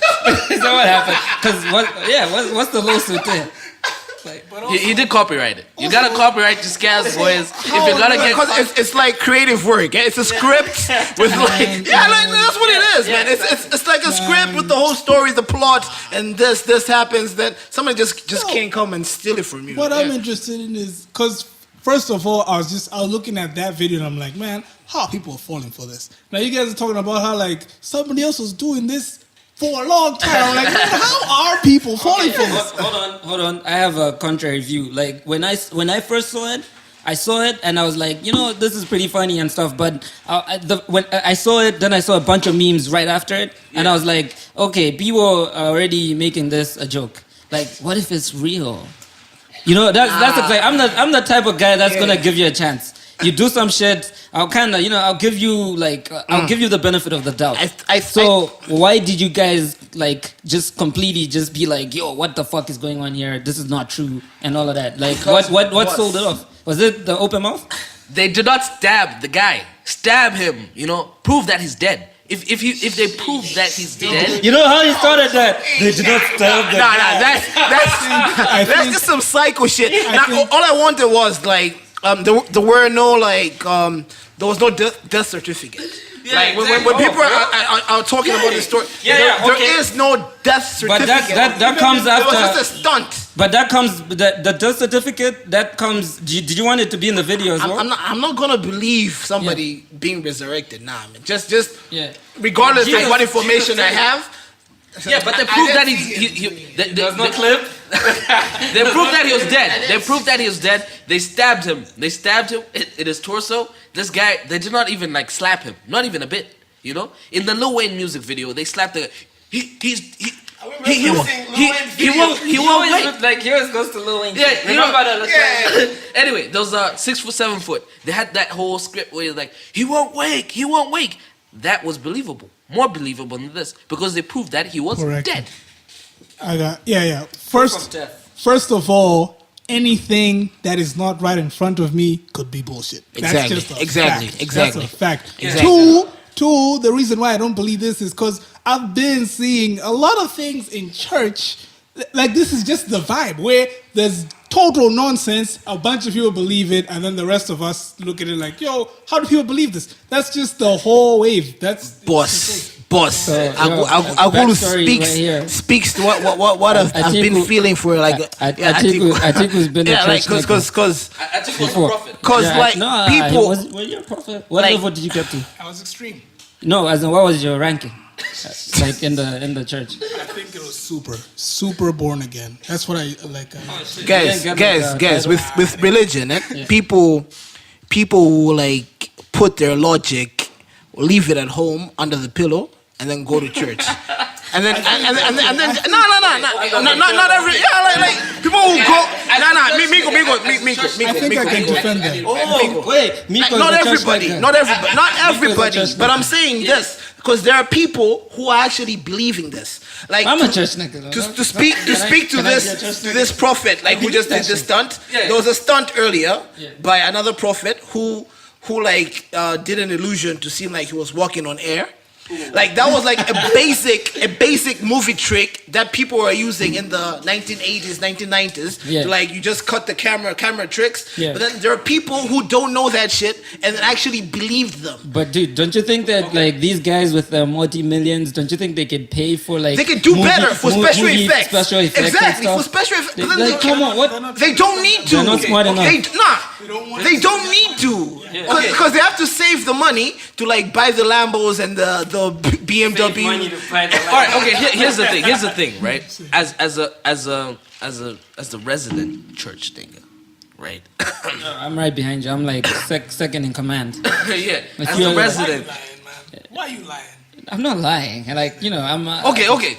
that what happened? Because what's the lawsuit there? Like, he did copyright it. You gotta copyright your scams, boys. If you're gonna get, because it's like creative work. It's a script with like that's what it is, man. It's like a script with the whole story, the plot, and this happens. That somebody just can't come and steal it from you. What I'm interested in is because. First of all, I was looking at that video and I'm like, man, how are people falling for this? Now you guys are talking about how like somebody else was doing this for a long time. I'm like, man, how are people falling for this? Hold on. I have a contrary view. Like when I first saw it, and I was like, this is pretty funny and stuff. But when I saw it, then I saw a bunch of memes right after it, and I was like, okay, people are already making this a joke. Like, what if it's real? That's the thing. I'm the type of guy that's gonna give you a chance. You do some shit, I'll kind of, I'll give you I'll give you the benefit of the doubt. Why did you guys just completely just be like, yo, what the fuck is going on here? This is not true and all of that. Like, what sold it off? Was it the open mouth? They did not stab the guy. Stab him. Prove that he's dead. If they prove that he's dead, you know how he started that? They did not stab the guy. That's just some psycho shit. All I wanted was like there were no there was no death certificate. Yeah, when people are talking about the story, there is no death certificate. But that comes after. It was just a stunt. But that comes the death certificate. That comes. Did you want it to be in the video as well? I'm not gonna believe somebody being resurrected. Nah, man. Just regardless of what information I have. Yeah, but they proved that there's no clip. They proved that he was dead. They proved that he was dead. They stabbed him. In his torso. This guy, they did not even like slap him, not even a bit. You know, in the Lil Wayne music video, they slapped the. He won't wait. Like he always goes to Lil Wayne. Yeah, Remember that? yeah. Anyway, those 6 foot, 7 foot. They had that whole script where like he won't wake. That was believable, more believable than this because they proved that he was dead. First of all, anything that is not right in front of me could be bullshit. That's just a fact. That's a fact. Exactly. Two, the reason why I don't believe this is because I've been seeing a lot of things in church. Like, this is just the vibe where there's total nonsense. A bunch of people believe it, and then the rest of us look at it like, yo, how do people believe this? That's just the whole wave. That's boss. So, Agulu speaks to what I've been feeling for like. Atiku's been a church because Atiku was a prophet. People. Was you a prophet? What level did you get to? I was extreme. No, as in what was your ranking? Like in the church. I think it was super born again. That's what I like. Guys, with religion, people who like put their logic, leave it at home under the pillow, and then go to church. And then not every like people who go Miko. I think I can defend that. Miko. Not everybody. But I'm saying this because there are people who are actually believing this. Like I'm a church nigga. To speak to this prophet, like who just did this stunt. Yeah. There was a stunt earlier by another prophet who like did an illusion to seem like he was walking on air. Like that was like a basic movie trick that people were using in the 1980s, 1990s. Yeah. Like you just cut the camera tricks. Yeah. But then there are people who don't know that shit and actually believed them. But dude, don't you think that like these guys with multi-millions, don't you think they could pay for like they could do better for special effects. Special effects exactly and for stuff? special effects. Like, come on, what? They don't need to. They're not smart enough. They don't need to. Because they have to save the money to like buy the Lambos and the BMW. All right, okay. Here's the thing, right? As the resident church thing, right? I'm right behind you. I'm like second in command. Yeah, Like as you're the like- resident. Why are you lying? I'm not lying. Like I'm. Okay.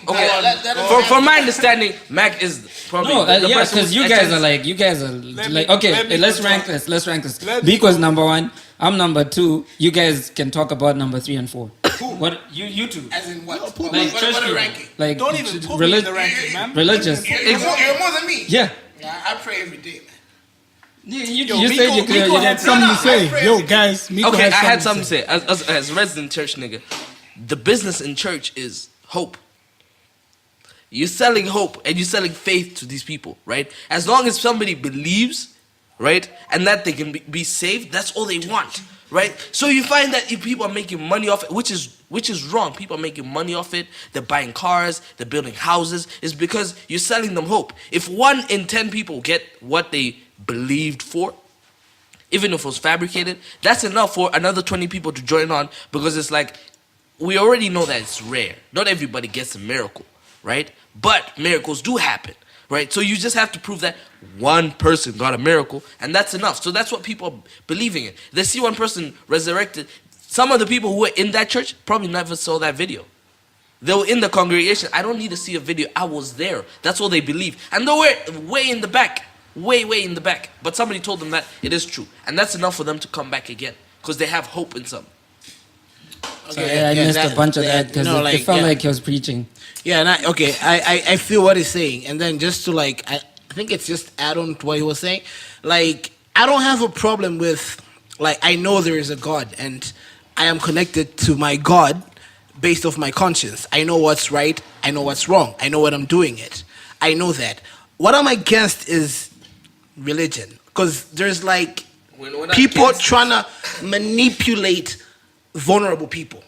For my understanding, Mac is probably No, the yeah, person because who you guys attends- are like let okay. me Let's control. rank this. Let's rank this. Let me Biko's number 1. I'm number 2. You guys can talk about number 3 and 4. What you two? As in what? Like church what people. ranking? Like Don't even put me in the ranking, man. religious. You're more than me. Yeah. I pray every day, man. You Yo, said you could. Miko had something to say. No, Yo, guys, Miko Okay, I had had something to say. As a resident church nigga, the business in church is hope. You're selling hope and you're selling faith to these people, right? As long as somebody believes, right, and that they can be saved, that's all they want, right? So you find that if people are making money off it, which is wrong. People are making money off it. They're buying cars. They're building houses. It's because you're selling them hope. If 1 in 10 people get what they believed for, even if it was fabricated, that's enough for another 20 people to join on because it's like, we already know that it's rare. Not everybody gets a miracle, right? But miracles do happen, right? So you just have to prove that 1 person got a miracle, and that's enough. So that's what people are believing in. They see 1 person resurrected. Some of the people who were in that church probably never saw that video. They were in the congregation. I don't need to see a video. I was there. That's all they believe. And they were way in the back. Way in the back. But somebody told them that it is true. And that's enough for them to come back again. Because they have hope in something. Okay, I missed a bunch of that because it felt like he was preaching. Yeah, and I feel what he's saying, and then just to like, I think it's just add on to what he was saying. Like, I don't have a problem with, like, I know there is a God, and I am connected to my God based off my conscience. I know what's right, I know what's wrong, I know what I'm doing it. I know that. What I'm against is religion, because there's like people trying to manipulate vulnerable people.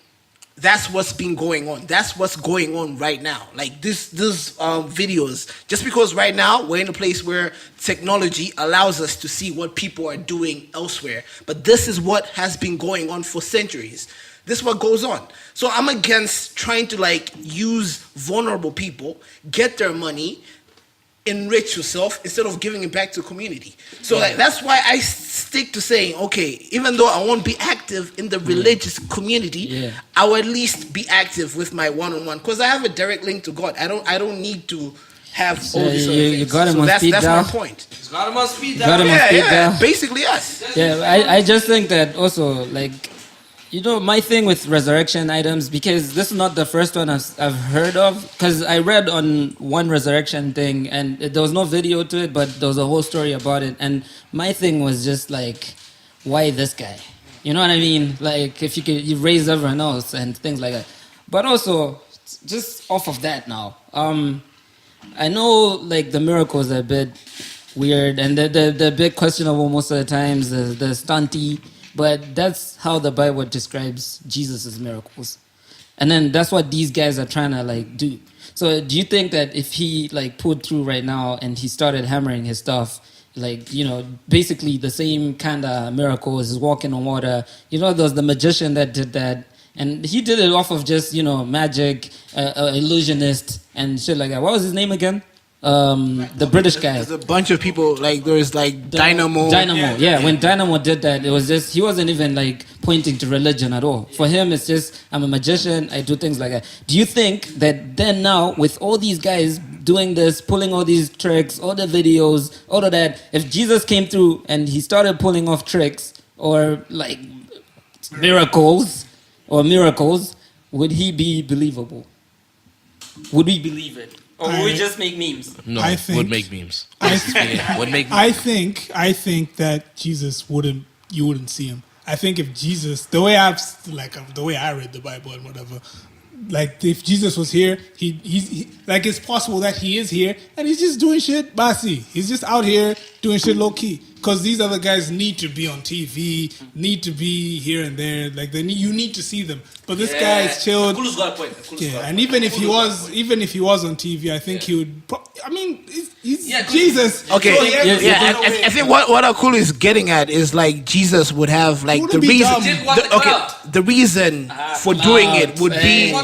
That's what's been going on. That's what's going on right now. Like these videos, just because right now we're in a place where technology allows us to see what people are doing elsewhere. But this is what has been going on for centuries. This is what goes on. So I'm against trying to like use vulnerable people, get their money, enrich yourself instead of giving it back to the community. So like that's why I stick to saying, okay, even though I won't be active in the religious community, I will at least be active with my one-on-one because I have a direct link to God. I don't need to have all these other things. You got him so on that's speed dial. my point. Got him on speed Got him on speed dial. Basically us. Yeah, I just think that also, like, you know, my thing with resurrection items, because this is not the first one I've heard of, because I read on one resurrection thing, and there was no video to it, but there was a whole story about it, and my thing was just like, why this guy? You know what I mean? Like, if you raise everyone else and things like that. But also, just off of that now, I know, like, the miracles are a bit weird, and they're a bit questionable most of the times, the stunty, but that's how the Bible describes Jesus' miracles. And then that's what these guys are trying to, like, do. So do you think that if he, like, pulled through right now and he started hammering his stuff, like, you know, basically the same kind of miracles, is walking on water, you know, there's the magician that did that, and he did it off of just, you know, magic, illusionist, and shit like that. What was his name again? The British guy. There's a bunch of people, like, there's like Dynamo. Yeah. When Dynamo did that, it was just, he wasn't even like pointing to religion at all. For him, it's just, I'm a magician, I do things like that. Do you think that then now, with all these guys doing this, pulling all these tricks, all the videos, all of that, if Jesus came through and he started pulling off tricks or like miracles, would he be believable? Would we believe it? Or would we just make memes? No, I think, would make memes. would make. I think that Jesus you wouldn't see him. I think if Jesus, the way I read the Bible and whatever, like if Jesus was here, he like it's possible that he is here and he's just doing shit basi. He's just out here doing shit low key. Because these other guys need to be on TV, need to be here and there. Like you need to see them. But this guy is chilled. Akulu's got a point. And even if he was on TV, I think he would. I mean, he's Jesus. Okay, So I think what Akulu is getting at is like Jesus would have like the reason. The reason for doing it would be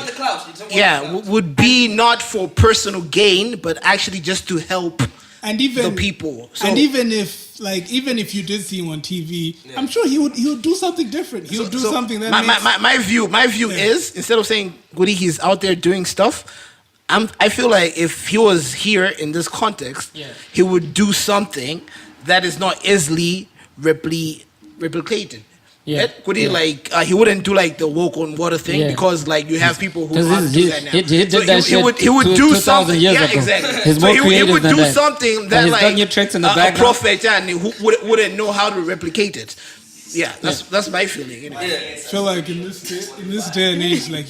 would be not for personal gain, but actually just to help the people. So, and even if you did see him on TV, I'm sure he would do something different. He would do something that my view is, instead of saying Goody, he's out there doing stuff, I feel like if he was here in this context, he would do something that is not easily replicated. He wouldn't do like the walk on water thing because like you have people who do that now. He did that shit he would do something. Years ago. Exactly. He's more creative he would than do that. something that he's like done your tricks in the a background. prophet and who wouldn't know how to replicate it. Yeah, that's my feeling. Anyway. I feel like in this day and age, like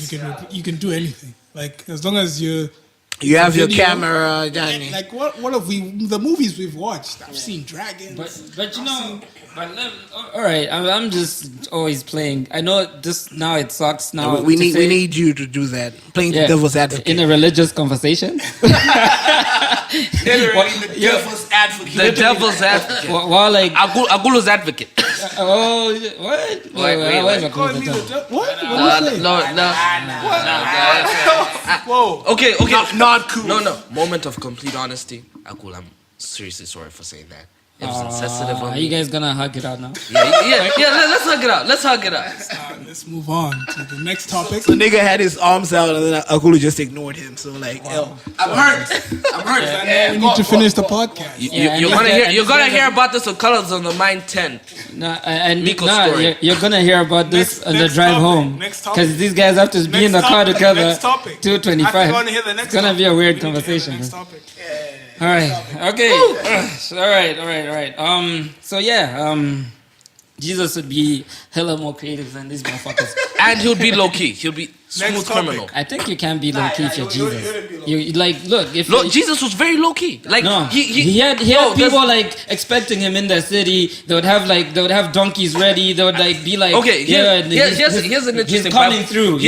you can do anything. Like as long as you have your camera, Johnny. Like what have the movies we've watched? I've seen dragons. But you know. All right, I'm just always playing. I know this now. It sucks now. We need you to do that. Playing the devil's advocate in a religious conversation. Devil's advocate. The devil's advocate. Well, like Agulu's advocate. Oh, what? Wait. What? Whoa. Okay. Not cool. No. Moment of complete honesty. Agul, I'm seriously sorry for saying that. It was insensitive on Are me. you guys gonna hug it out now? Yeah. Let's hug it out. Let's move on to the next topic. The nigga had his arms out and then Akulu just ignored him. So like, I'm hurt. We need to finish the podcast. You're gonna hear about this on Colors on the Mind 10. Story. You're gonna hear about this on the drive home. Because these guys have to be in the car together. 2:25. It's gonna be a weird conversation. Next topic. All right. Okay. All right. So Jesus would be hella more creative than these motherfuckers. And he'll be low key. He'll be smooth criminal. I think you can be low key if you're Jesus. You like look if Jesus was very low key. Like no, he had people like expecting him in the city. They would have donkeys ready. They would like be like okay. Here's an interesting. Here's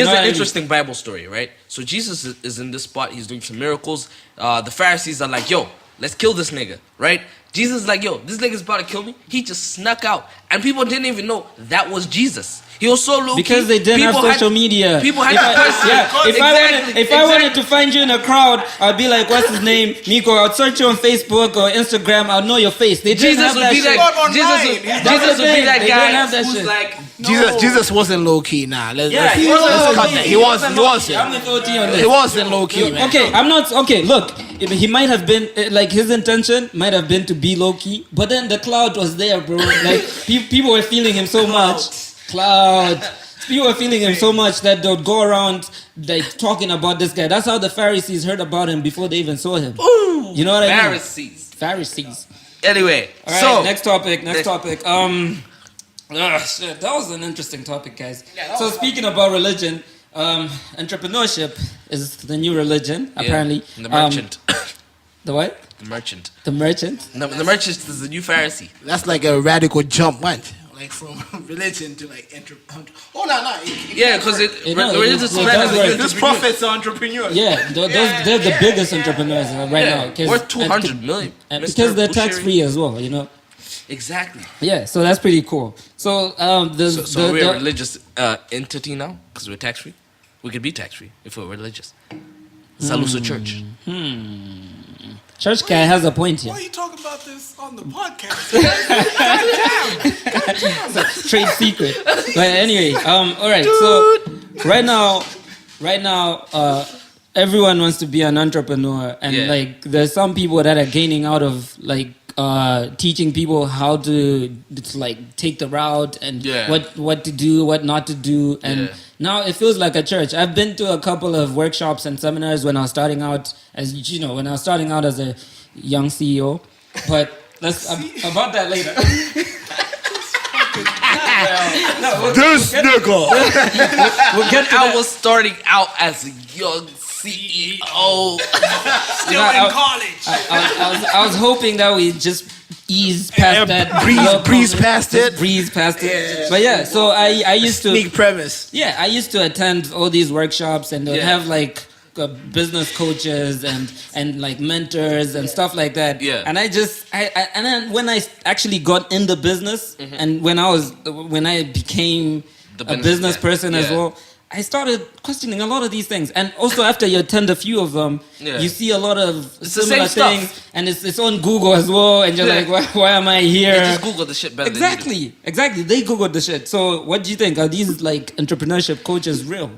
an interesting Bible story, right? So Jesus is in this spot. He's doing some miracles. The Pharisees are like, yo, let's kill this nigga, right? Jesus is like, yo, this nigga's about to kill me. He just snuck out. And people didn't even know that was Jesus. He was so low because they didn't have social media. People had to question. Yeah, if I wanted to find you in a crowd, I'd be like, "What's his name, Nico?" I'd search you on Facebook or Instagram. I'd know your face. They didn't have that shit. Jesus would be that guy who's like. Jesus wasn't low key. Nah, let's He cut that. He wasn't. I'm with OT on this. He wasn't low key. Man. Okay, I'm not. Okay, look, he might have been like his intention might have been to be low key, but then the cloud was there, bro. Like people were feeling him so much. People were feeling him so much that they'd go around like talking about this guy. That's how the Pharisees heard about him before they even saw him. Ooh, you know what I mean? Pharisees. Anyway, all right, so next topic. Shit, that was an interesting topic, guys. Yeah, so speaking about religion, entrepreneurship is the new religion, apparently. The merchant. The what? The merchant. The merchant? No, the merchant is the new Pharisee. That's like a radical jump, man. Like from religion to like Yeah, because this prophets are entrepreneurs. Yeah, they're the biggest entrepreneurs right now. Worth 200 million. And because they're tax free as well, you know. Exactly. Yeah, so that's pretty cool. So we're a religious entity now because we're tax free. We could be tax free if we're religious. Saluso Church. Church guy has a point here. Why are you talking about this on the podcast? It's a trade secret. But anyway, all right. So right now, everyone wants to be an entrepreneur, and like there's some people that are gaining out of like teaching people how to like take the route and what to do, what not to do, and now it feels like a church. I've been to a couple of workshops and seminars when I was starting out as a young CEO, but let's about that later. This nigga. We'll get to I was starting out as a young CEO. Still in college. I was hoping that we just ease past that. Breeze past it. Breeze past it. But yeah, so I used to... Sneak premise. Yeah, I used to attend all these workshops and they'd have like business coaches and like mentors and stuff like that. Yeah. And and then when I actually got in the business and when I became a business person as well, I started questioning a lot of these things. And also after you attend a few of them, you see a lot of similar things. Stuff. And it's on Google as well. And you're like, why am I here? They just Google the shit better than you do. Exactly. They Googled the shit. So what do you think? Are these like entrepreneurship coaches real?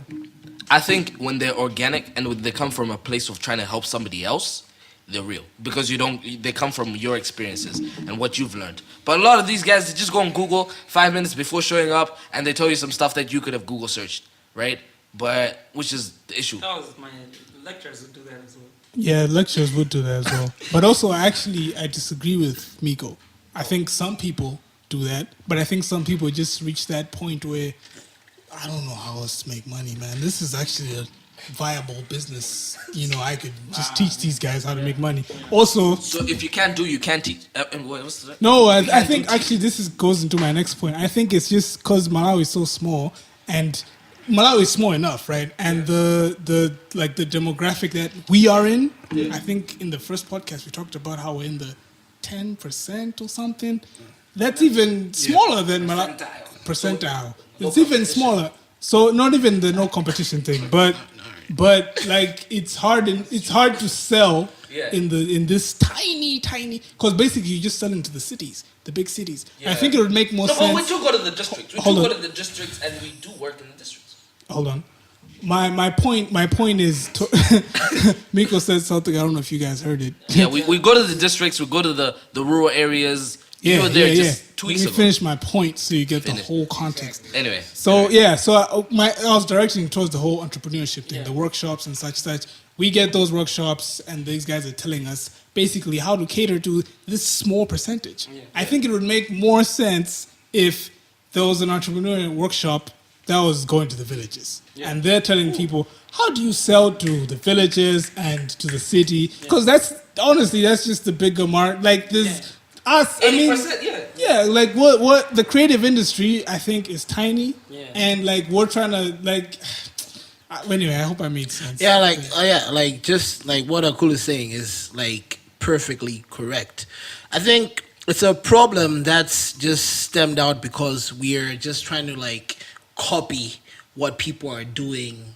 I think when they're organic and when they come from a place of trying to help somebody else, they're real. Because they come from your experiences and what you've learned. But a lot of these guys, they just go on Google 5 minutes before showing up and they tell you some stuff that you could have Google searched. Right? But which is the issue. My lecturers would do that as well. Yeah, lecturers would do that as well. But also, I disagree with Miko. I think some people do that, but I think some people just reach that point where I don't know how else to make money, man. This is actually a viable business. You know, I could just teach these guys how to make money. Also, so if you can't do, you can't teach. What's that? No, I think actually this goes into my next point. I think it's just because Malawi is so small and Malawi is small enough, right? And the demographic that we are in, I think in the first podcast we talked about how we're in the 10% or something. That's even smaller than Malawi. Percentile. It's even smaller. So not even the no competition thing, but like it's hard to sell in this tiny because basically you just sell into the cities, the big cities. Yeah. I think it would make more sense. No, but we do go to the districts. We do go to the districts and we do work in the districts. Hold on. My point is Miko said something, I don't know if you guys heard it. Yeah, we go to the districts, we go to the rural areas. You were there just 2 weeks ago. Let me finish my point so you get the whole context. Anyway. So I was directing towards the whole entrepreneurship thing, the workshops and such. We get those workshops and these guys are telling us basically how to cater to this small percentage. Yeah. I think it would make more sense if there was an entrepreneurial workshop that was going to the villages. Yeah. And they're telling people, how do you sell to the villages and to the city? Because that's just the bigger market. Like this... Us, 80%, like what the creative industry I think is tiny, and like we're trying to like. Anyway, I hope I made sense. Yeah, like just like what Akul is saying is like perfectly correct. I think it's a problem that's just stemmed out because we're just trying to like copy what people are doing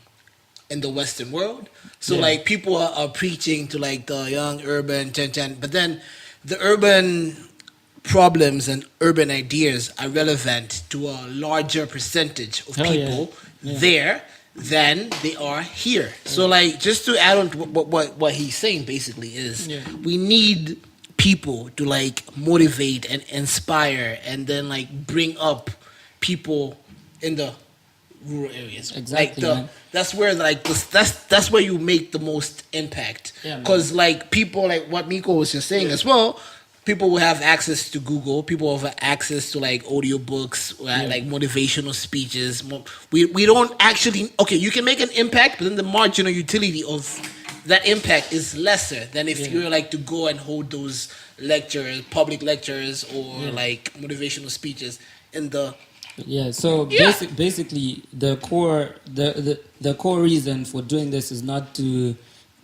in the Western world. So Yeah. like people are preaching to like the young urban but then the urban problems and urban ideas are relevant to a larger percentage of Oh, yeah. people Yeah. there than they are here. So like just to add on to what he's saying basically is Yeah. we need people to like motivate and inspire and then like bring up people in the rural areas. Exactly, Like man. that's where like that's where you make the most impact. Yeah, man. Because like people like what Miko was just saying as well, people will have access to Google. People will have access to like audiobooks, like motivational speeches. We don't actually you can make an impact, but then the marginal utility of that impact is lesser than if you were like to go and hold those lectures, public lectures, or like motivational speeches in the Yeah, so basically the core reason for doing this is not to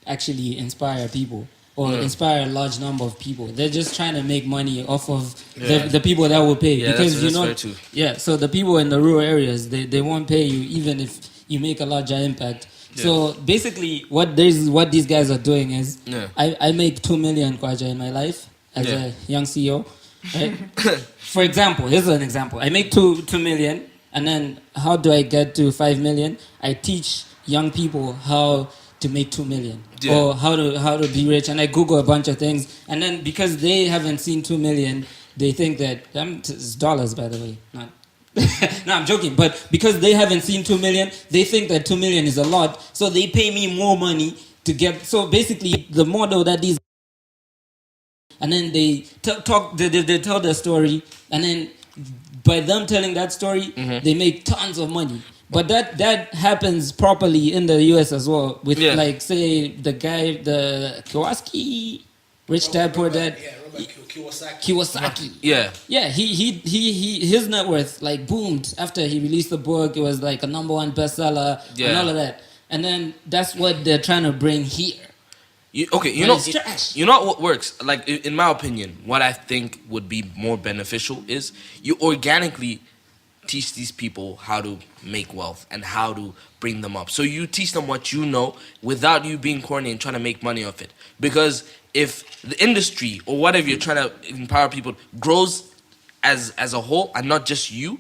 actually inspire people or inspire a large number of people. They're just trying to make money off of the people that will pay. Yeah, because that's fair too. Yeah, so the people in the rural areas, they won't pay you even if you make a larger impact. Yeah. So basically what these guys are doing is I make 2 million kwacha in my life as a young CEO. Right? For example, here's an example. I make 2 million, and then how do I get to 5 million? I teach young people how to make 2 million or how to be rich, and I Google a bunch of things, and then because they haven't seen 2 million, they think that it's dollars, by the way, not. No, I'm joking, but because they haven't seen 2 million, they think that 2 million is a lot, so they pay me more money to get. So basically, the model that these and then they they tell their story, and then by them telling that story, they make tons of money. But that happens properly in the US as well with like say the guy, the Kawasaki, Rich Dad Poor Dad. Kiyosaki. Yeah, he his net worth like boomed after he released the book. It was like a #1 bestseller and all of that. And then that's what they're trying to bring here. You know what works? Like in my opinion, what I think would be more beneficial is you organically teach these people how to make wealth and how to bring them up. So you teach them what you know without you being corny and trying to make money off it. Because if the industry or whatever you're trying to empower people grows as a whole and not just you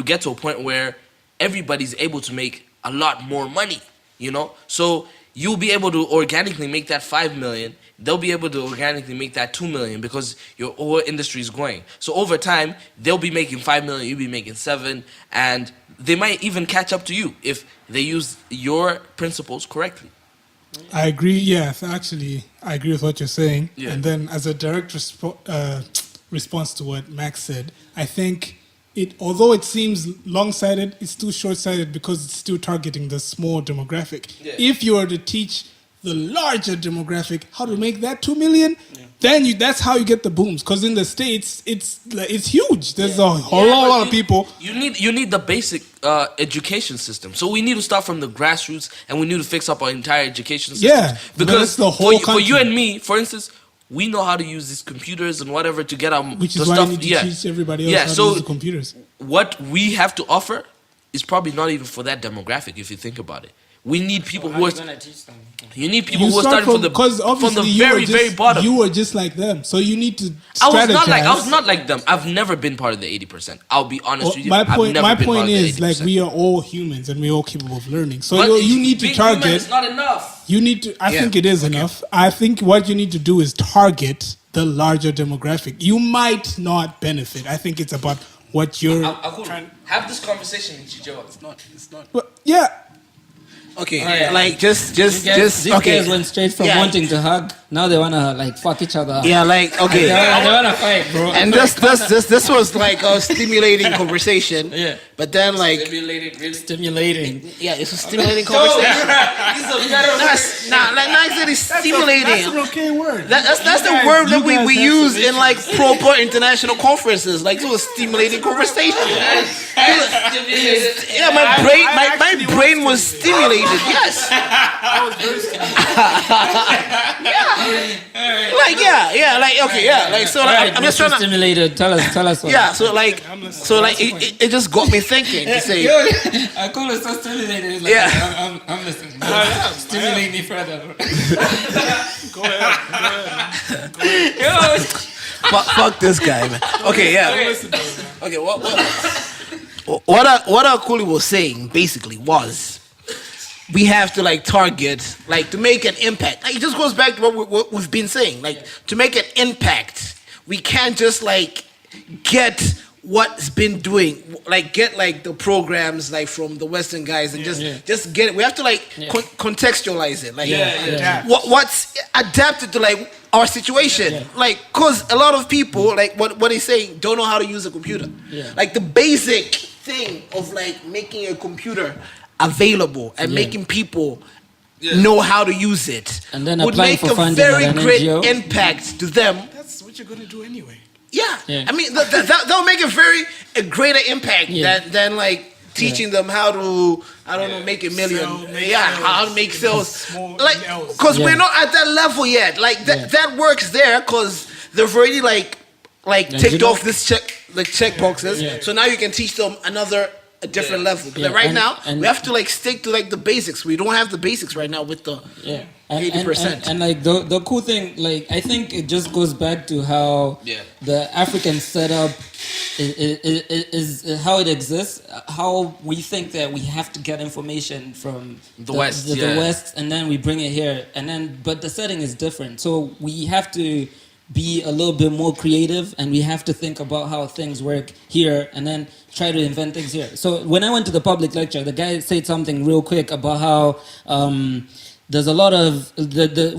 get to a point where everybody's able to make a lot more money, you know? So you'll be able to organically make that 5 million. They'll be able to organically make that 2 million because your whole industry is growing. So over time, they'll be making 5 million, you'll be making 7, and they might even catch up to you if they use your principles correctly. I agree. Yeah, actually, I agree with what you're saying. Yeah. And then, as a direct response to what Max said, I think although it seems long-sighted, it's still short-sighted because it's still targeting the small demographic. Yeah. If you were to teach the larger demographic how to make that 2 million, then that's how you get the booms. Because in the States, it's huge. There's a whole lot of people. You need the basic education system. So we need to start from the grassroots, and we need to fix up our entire education system. Yeah, because the whole for you country. and me, for instance, we know how to use these computers and whatever to get our Which the is why stuff. you need to teach everybody else how to use the computers. What we have to offer is probably not even for that demographic if you think about it. We need people who are. You need people who are starting from the very bottom. You were just like them, so you need to I strategize. was not like them. I've never been part of the 80%. I'll be honest with you. My point is, 80%. like, we are all humans and we're all capable of learning. So But you need to being human target. is not enough. You need to. I think it is enough. I think what you need to do is target the larger demographic. You might not benefit. I think it's about what you're. Have this conversation with Chicho. It's not. But yeah. Okay, yeah. like just These okay. guys went straight from wanting to hug. Now they wanna like fuck each other up. Yeah, like okay. They wanna fight, bro. And this was like a stimulating conversation. Yeah. But then like Stimulating. yeah, it's a stimulating conversation. It's stimulating. That's an okay word. That's the guys- word that you guys we have use some in like proper international conferences. Like it was stimulating conversation. Yeah, my brain was stimulated. Yes. Yeah. like so like, I'm just trying to stimulated. Tell us what. yeah, so like it just got me thinking to say I call it so stimulated. It's like, Yeah. I'm listening. Stimulate me further. Go ahead. fuck this guy, man. Okay, yeah. Okay, what Akuli was saying basically was we have to like target, like to make an impact. Like, it just goes back to what we've been saying. Like to make an impact, we can't just like get what's been doing, like get like the programs like from the Western guys and just get it. We have to like contextualize it, like what's adapted to like our situation, like because a lot of people like what he's saying don't know how to use a computer. Like the basic thing of like making a computer available and making people know how to use it and then would make a very great impact to them. That's what you're gonna do anyway. Yeah. I mean that'll make a great impact than like teaching them how to make a million. How to make sales. Like because we're not at that level yet. Like that works there because they've already like ticked off this check boxes. So now you can teach them a different level. But right now we have to like stick to like the basics. We don't have the basics right now with the 80%. And like the cool thing, like I think it just goes back to how the African setup is how it exists. How we think that we have to get information from the West, the West, and then we bring it here, but the setting is different. So we have to be a little bit more creative, and we have to think about how things work here, and then try to invent things here. So when I went to the public lecture, the guy said something real quick about how there's a lot of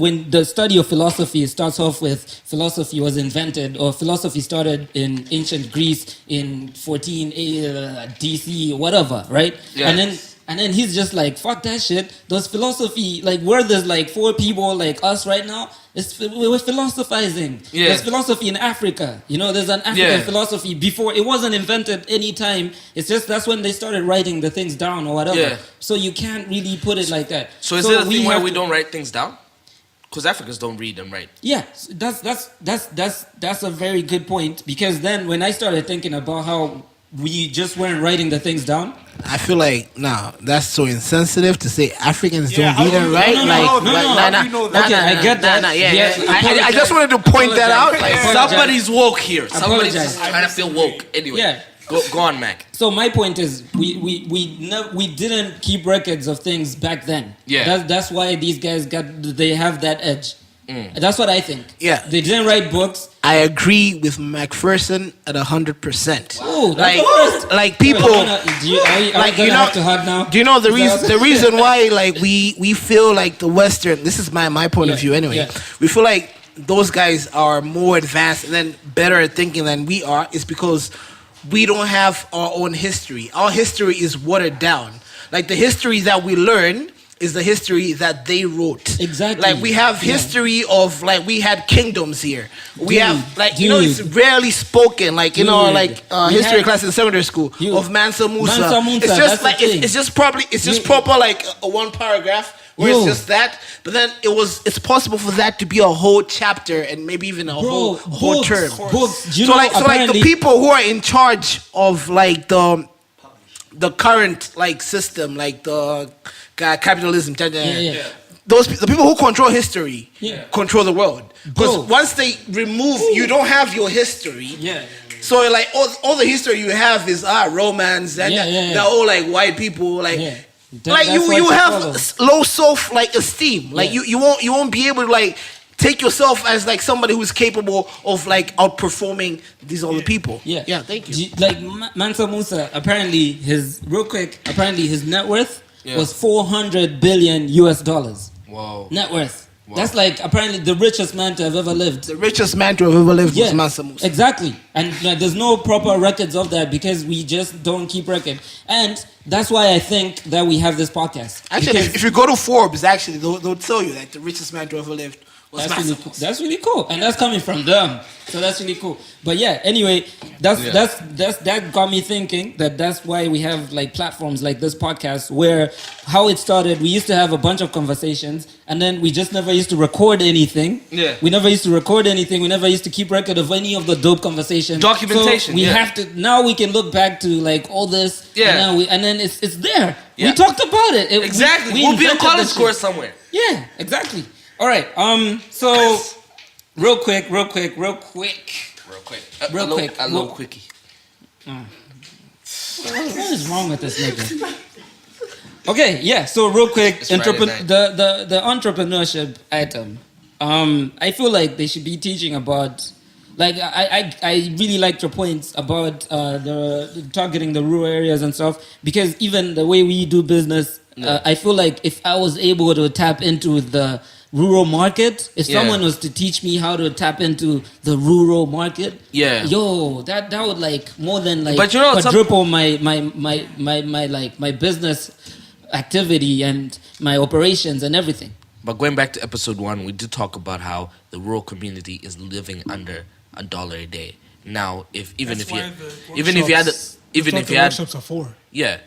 when the study of philosophy starts off with philosophy was invented, or philosophy started in ancient Greece in 14 DC, whatever, right? And then he's just like, fuck that shit. Those philosophy, like where there's like 4 people like us right now, we're philosophizing. There's philosophy in Africa. You know, there's an African philosophy before. It wasn't invented any time. It's just that's when they started writing the things down or whatever. So you can't really put it like that. So is it a thing where we don't write things down? Because Africans don't read and write. Yeah, that's a very good point. Because then when I started thinking about how we just weren't writing the things down, I feel like that's so insensitive to say Africans don't read and write. Okay, I get that. I just wanted to point that out. Like, somebody's woke here. Somebody's just trying to feel woke. Anyway, go on, Mac. So my point is, we didn't keep records of things back then. That's why these guys they have that edge. That's what I think. They didn't write books. I agree with McPherson at 100%. Oh, that's like people. Do you have to hug now? Do you know the reason? The reason why like we feel like the Western. This is my point of view anyway. We feel like those guys are more advanced and then better at thinking than we are. Is because we don't have our own history. Our history is watered down. Like the history that we learn is the history that they wrote. Exactly. Like we have history of like we had kingdoms here. We have like it's rarely spoken. Like history class in secondary school of Mansa Musa. It's just like it's just proper like a one paragraph where it's just that. But then it's possible for that to be a whole chapter and maybe even a whole term. Books. So like the people who are in charge of like the current like system, like the capitalism, the people who control history control the world. Because once they remove, you don't have your history. So like all the history you have is romance and they're all like white people. Like you have low self like esteem. Like you won't be able to like take yourself as like somebody who's capable of like outperforming these other people. Thank you. Like Mansa Musa, apparently his net worth was $400 billion US. Wow. Net worth. Wow. That's like apparently the richest man to have ever lived. The richest man to have ever lived was Mansa Musa. Exactly. And there's no proper records of that because we just don't keep record. And that's why I think that we have this podcast. Actually, if you go to Forbes, actually, they'll tell you that the richest man to ever lived That's really cool, and that's coming from them. So that's really cool. But yeah, anyway, that got me thinking that's why we have like platforms like this podcast, where how it started. We used to have a bunch of conversations, and then we just never used to record anything. Yeah. We never used to record anything. We never used to keep record of any of the dope conversations. Documentation. So we have to now. We can look back to like all this. Yeah. And then it's there. Yeah. We talked about it. Exactly. We We'll be on invented college this course shit. somewhere. Yeah, exactly. All right. So real quick. Real quick. Real quick. A little quickie. What is wrong with this nigga? Okay, yeah. So real quick, It's Friday night. the entrepreneurship item. I feel like they should be teaching about. Like I really liked your points about the targeting the rural areas and stuff, because even the way we do business, I feel like if I was able to tap into the rural market, if someone was to teach me how to tap into the rural market, that would like more than like But you know, quadruple my business activity and my operations and everything. But going back to episode 1, we did talk about how the rural community is living under $1 a day. Now, if you had workshops are for, to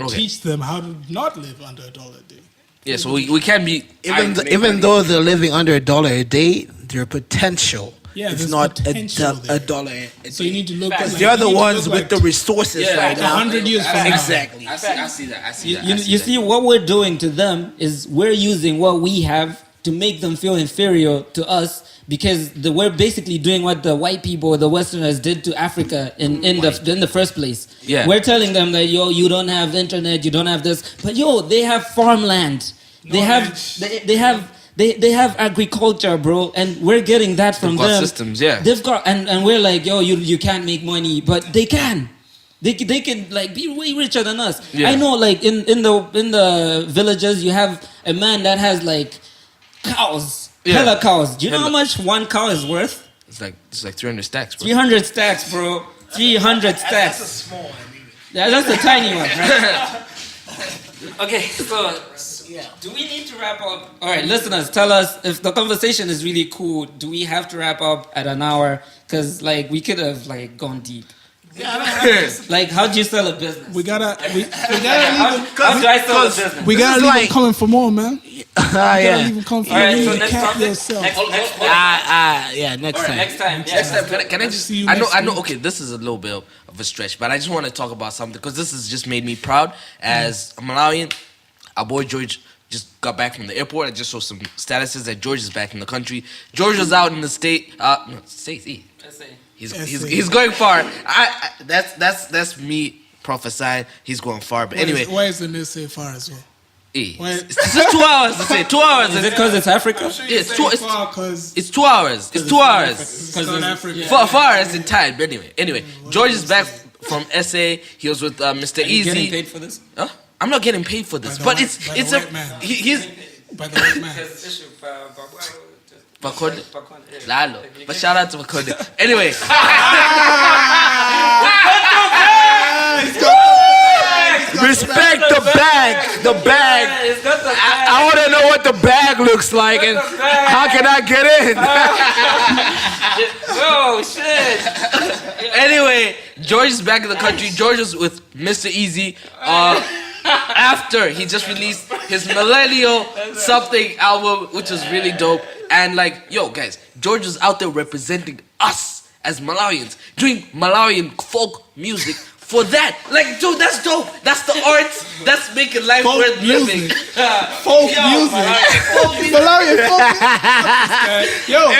Okay. teach them how to not live under $1 a day. yeah, so we can't be Even though they're living under $1 a day, their potential Yeah, is there's not potential a there. dollar a So you day. need to look at They're the ones with the resources right now. 100 years from now. Exactly. I see that. You see, what we're doing to them is we're using what we have to make them feel inferior to us, because we're basically doing what the white people or the Westerners did to Africa in the first place. Yeah. We're telling them that you don't have internet, you don't have this, but they have farmland, they have agriculture, bro, and we're getting that from They've got them. systems, yeah. They've got and we're like, you can't make money, but they can. They can like be way richer than us. Yeah. I know, like in the villages, you have a man that has like cows, hella cows. Do you know how much one cow is worth? It's like 300 stacks, bro. 300 stacks, bro. 300 stacks. That's a small one. Yeah, that's a tiny one, right? Okay, so do we need to wrap up? All right, listeners, tell us if the conversation is really cool. Do we have to wrap up at an hour? Because like we could have like gone deep. Like, how do you sell a business? We gotta leave How do I sell a business? We gotta leave like- them coming for more, man. Yeah. Leave them coming for All right, more. so You next cap topic. yourself. Next Next time. Next time. Next time, can I just? See you I know. next week. Okay, this is a little bit of a stretch, but I just want to talk about something because this has just made me proud as a Malawian. Our boy George just got back from the airport. I just saw some statuses that George is back in the country. George was out in the state. He's going far. That's me prophesying. He's going far. But anyway, Why is the news say far as well? it's just 2 hours to say. 2 hours. Is it because it's Africa? Yeah, it's 2 because It's 2 hours. It's 2 hours. it's not Africa. Far as in time. But anyway, George is back from SA. He was with Mr. Are you Easy. getting paid for this? Huh? I'm not getting paid for this, By the but white- by the it's white man. he's by the white man. Bakode. Lalo. But shout out to Bakode. Anyway. Respect the bag. The bag. I want to know what the bag looks like and how can I get in? Oh shit! Anyway, George is back in the country. George is with Mr. Easy. After he just released his Millennial Something album, which was really dope. And like, yo, guys, George is out there representing us as Malawians, doing Malawian folk music. For that, like, dude, that's dope. That's the art. That's making life Folk worth living. music. Folk music. Malawian folk music. Yo.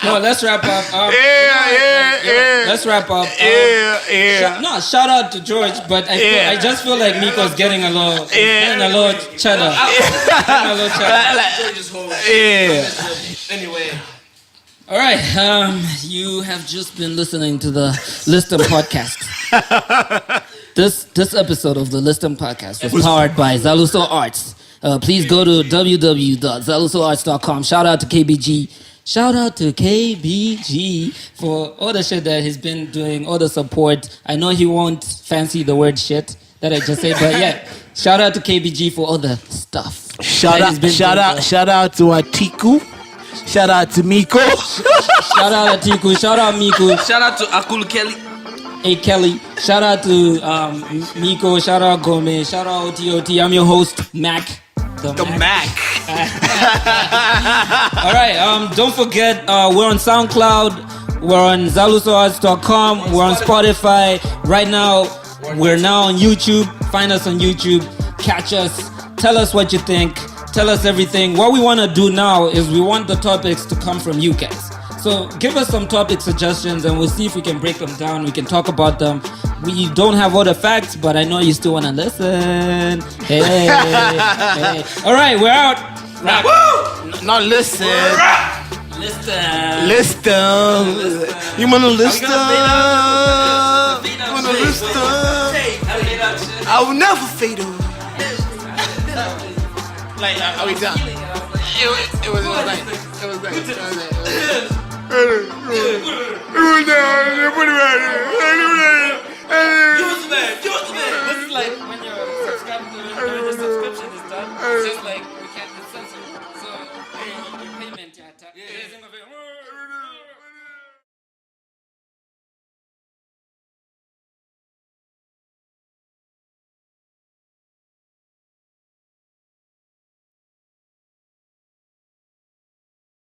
No, let's wrap up. Let's wrap up. Shout out to George, but I just feel like Miko's getting a little cheddar. George's whole Anyway. All right, you have just been listening to the Listem podcast. This episode of the Listem podcast was powered by Zaluso Arts. Please go to www.zalusoarts.com. Shout out to KBG. Shout out to KBG for all the shit that he's been doing, all the support. I know he won't fancy the word shit, that I just said. But yeah, shout out to KBG for all the stuff. Shout that he's been doing for us. out to Atiku. Shout out to Miko. Shout out to Atiku. Shout out Miku. Shout out to Akul Kelly. Hey Kelly. Shout out to Miko. Shout out Gome. Shout out OTOT. I'm your host, Mac. The Mac. All right. Don't forget, we're on SoundCloud. We're on zalusoarts.com. We're on Spotify. Right now, we're now on YouTube. Find us on YouTube. Catch us. Tell us what you think. Tell us everything. What we want to do now is we want the topics to come from you guys. So give us some topic suggestions and we'll see if we can break them down. We can talk about them. We don't have all the facts, but I know you still want to listen. Hey, hey. All right, we're out. Not listen. Listen. Listen. You want to listen? You want to listen? I will never fade away. Like, are we done? It was nice. It was nice. This is like when your subscription is done. It's just like we can't.